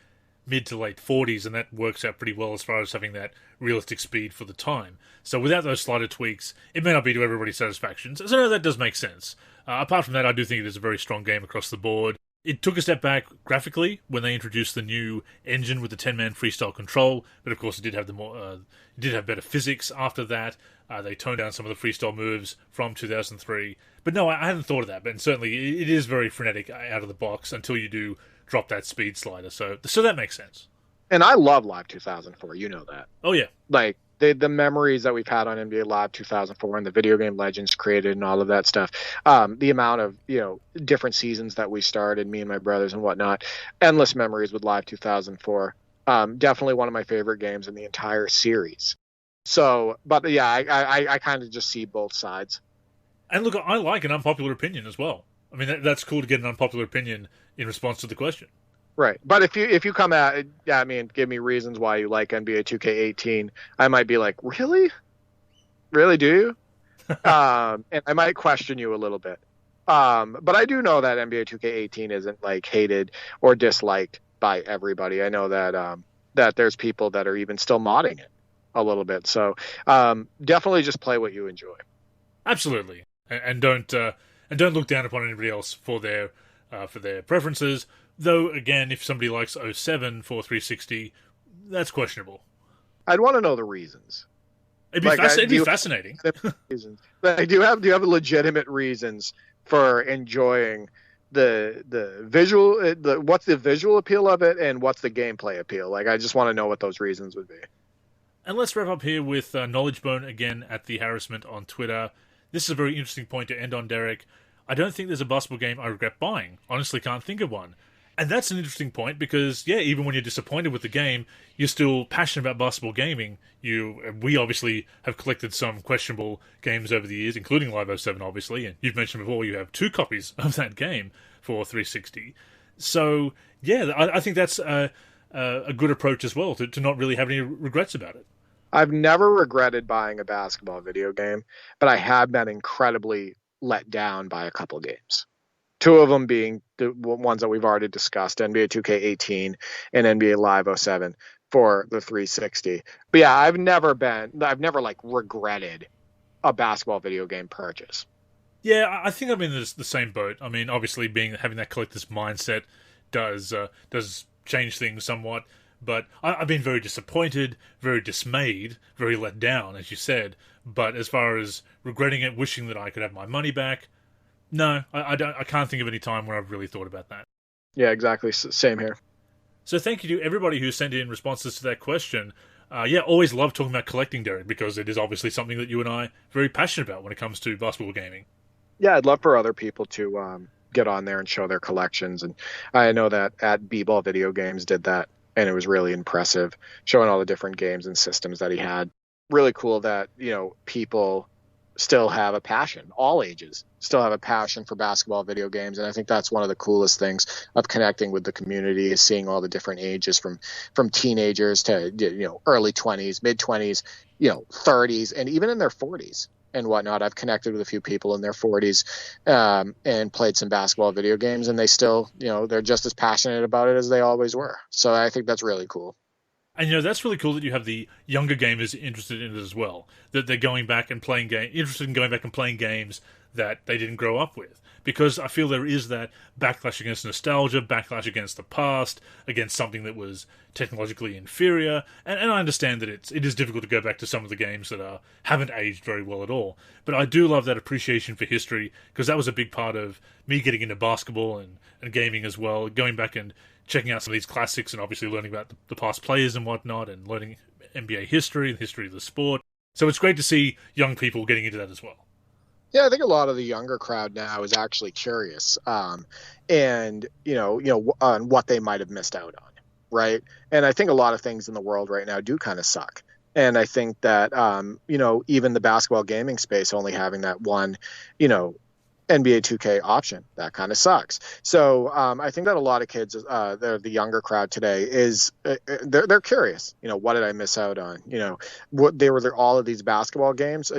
mid to late 40s, and that works out pretty well as far as having that realistic speed for the time. So without those slider tweaks, it may not be to everybody's satisfaction. So no, that does make sense. Apart from that, I do think it is a very strong game across the board. It took a step back graphically when they introduced the new engine with the 10-man freestyle control, but of course it did have better physics after that. They toned down some of the freestyle moves from 2003. But no, I hadn't thought of that, but certainly it is very frenetic out of the box until you do drop that speed slider. So that makes sense. And I love Live 2004, you know that. Oh yeah. Like the memories that we've had on NBA Live 2004 and the video game legends created and all of that stuff, the amount of different seasons that we started, me and my brothers and whatnot, endless memories with Live 2004. Definitely one of my favorite games in the entire series. So, but yeah, I kind of just see both sides. And look, I like an unpopular opinion as well. I mean, that's cool to get an unpopular opinion in response to the question. Right. But if you come at me and give me reasons why you like NBA 2K18, I might be like, really? Really, do you? And I might question you a little bit. But I do know that NBA 2K18 isn't like hated or disliked by everybody. I know that that there's people that are even still modding it a little bit. So definitely just play what you enjoy. Absolutely, and don't look down upon anybody else for their preferences. Though again, if somebody likes 07 for 360, that's questionable. I'd want to know the reasons. It'd be fascinating. Reasons. Like, do you have legitimate reasons for enjoying the visual? What's the visual appeal of it, and what's the gameplay appeal? Like, I just want to know what those reasons would be. And let's wrap up here with Knowledge Bone again at the harassment on Twitter. This is a very interesting point to end on, Derek. I don't think there's a basketball game I regret buying. Honestly, can't think of one. And that's an interesting point because, yeah, even when you're disappointed with the game, you're still passionate about basketball gaming. We obviously have collected some questionable games over the years, including Live 07, obviously. And you've mentioned before you have 2 copies of that game for 360. So, yeah, I think that's a good approach as well, to not really have any regrets about it. I've never regretted buying a basketball video game, but I have been incredibly let down by a couple games. 2 of them being the ones that we've already discussed, NBA 2K18 and NBA Live 07 for the 360. But yeah, I've never like regretted a basketball video game purchase. Yeah, I think I'm in the same boat. I mean, obviously having that collector's mindset does change things somewhat. But I've been very disappointed, very dismayed, very let down, as you said. But as far as regretting it, wishing that I could have my money back, no, I can't think of any time where I've really thought about that. Yeah, exactly. Same here. So thank you to everybody who sent in responses to that question. Always love talking about collecting, Derek, because it is obviously something that you and I are very passionate about when it comes to basketball gaming. Yeah, I'd love for other people to get on there and show their collections. And I know that at B-Ball Video Games did that. And it was really impressive, showing all the different games and systems that he had. Really cool that, people still have a passion, all ages still have a passion for basketball video games. And I think that's one of the coolest things of connecting with the community, is seeing all the different ages from teenagers to, early 20s, mid 20s, 30s, and even in their 40s. And whatnot. I've connected with a few people in their 40s and played some basketball video games, and they still, they're just as passionate about it as they always were. So I think that's really cool. And that's really cool that you have the younger gamers interested in it as well. That they're going back and interested in going back and playing games that they didn't grow up with. Because I feel there is that backlash against nostalgia, backlash against the past, against something that was technologically inferior. And I understand that it is difficult to go back to some of the games that haven't aged very well at all. But I do love that appreciation for history, because that was a big part of me getting into basketball and gaming as well. Going back and checking out some of these classics and obviously learning about the past players and whatnot, and learning NBA history and history of the sport. So it's great to see young people getting into that as well. Yeah, I think a lot of the younger crowd now is actually curious, and on what they might have missed out on, right? And I think a lot of things in the world right now do kind of suck. And I think that even the basketball gaming space only having that one, NBA 2K option, that kind of sucks. So I think that a lot of kids, the younger crowd today, is they're curious. What did I miss out on? What they were all of these basketball games.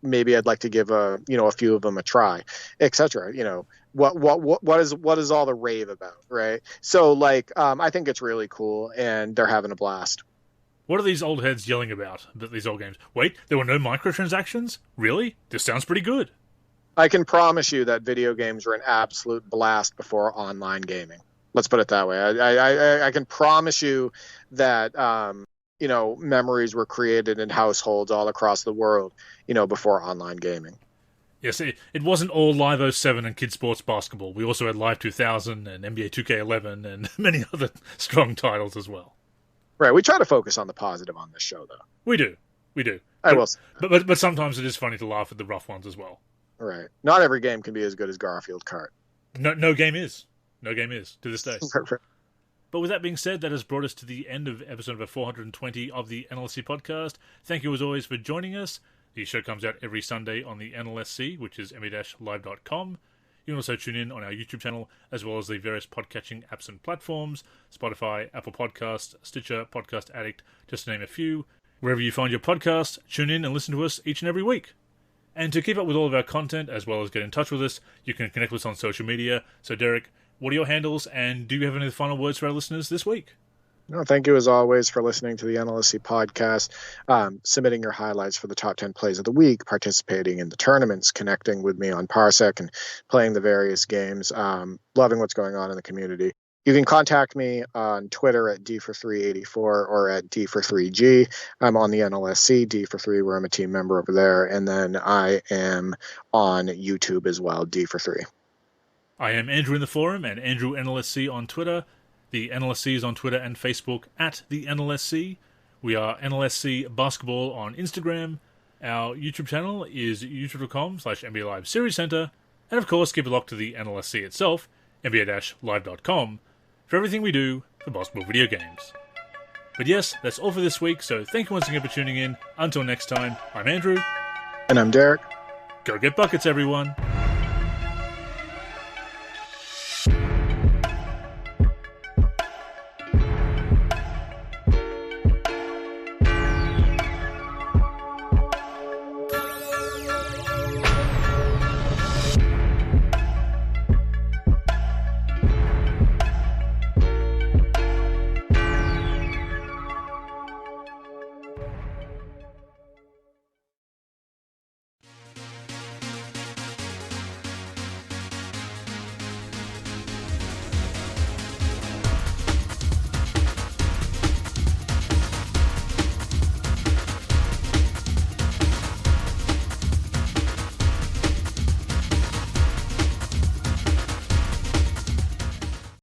Maybe I'd like to give a few of them a try, etc. What is all the rave about, right? So I think it's really cool, and they're having a blast. What are these old heads yelling about? These old games. Wait, there were no microtransactions? Really? This sounds pretty good. I can promise you that video games were an absolute blast before online gaming. Let's put it that way. I can promise you that, memories were created in households all across the world, before online gaming. Yes, it wasn't all Live 07 and Kid Sports Basketball. We also had Live 2000 and NBA 2K11 and many other strong titles as well. Right. We try to focus on the positive on this show, though. We do. But sometimes it is funny to laugh at the rough ones as well. Right. Not every game can be as good as Garfield Kart. No game is. No game is, to this day. But with that being said, that has brought us to the end of episode number 420 of the NLSC Podcast. Thank you as always for joining us. The show comes out every Sunday on the NLSC, which is me-live.com. You can also tune in on our YouTube channel, as well as the various podcatching apps and platforms, Spotify, Apple Podcasts, Stitcher, Podcast Addict, just to name a few. Wherever you find your podcast, tune in and listen to us each and every week. And to keep up with all of our content, as well as get in touch with us, you can connect with us on social media. So, Derek, what are your handles, and do you have any final words for our listeners this week? No, thank you as always for listening to the NLSC podcast, submitting your highlights for the top 10 plays of the week, participating in the tournaments, connecting with me on Parsec and playing the various games, loving what's going on in the community. You can contact me on Twitter at D4384 or at D43G. I'm on the NLSC, D43, where I'm a team member over there. And then I am on YouTube as well, D43. I am Andrew in the forum and Andrew NLSC on Twitter. The NLSC is on Twitter and Facebook at the NLSC. We are NLSC Basketball on Instagram. Our YouTube channel is youtube.com/NBA Live Series Center. And of course, keep it locked to the NLSC itself, NBA-live.com, for everything we do for basketball video games. But yes, that's all for this week, so thank you once again for tuning in. Until next time, I'm Andrew. And I'm Derek. Go get buckets, everyone.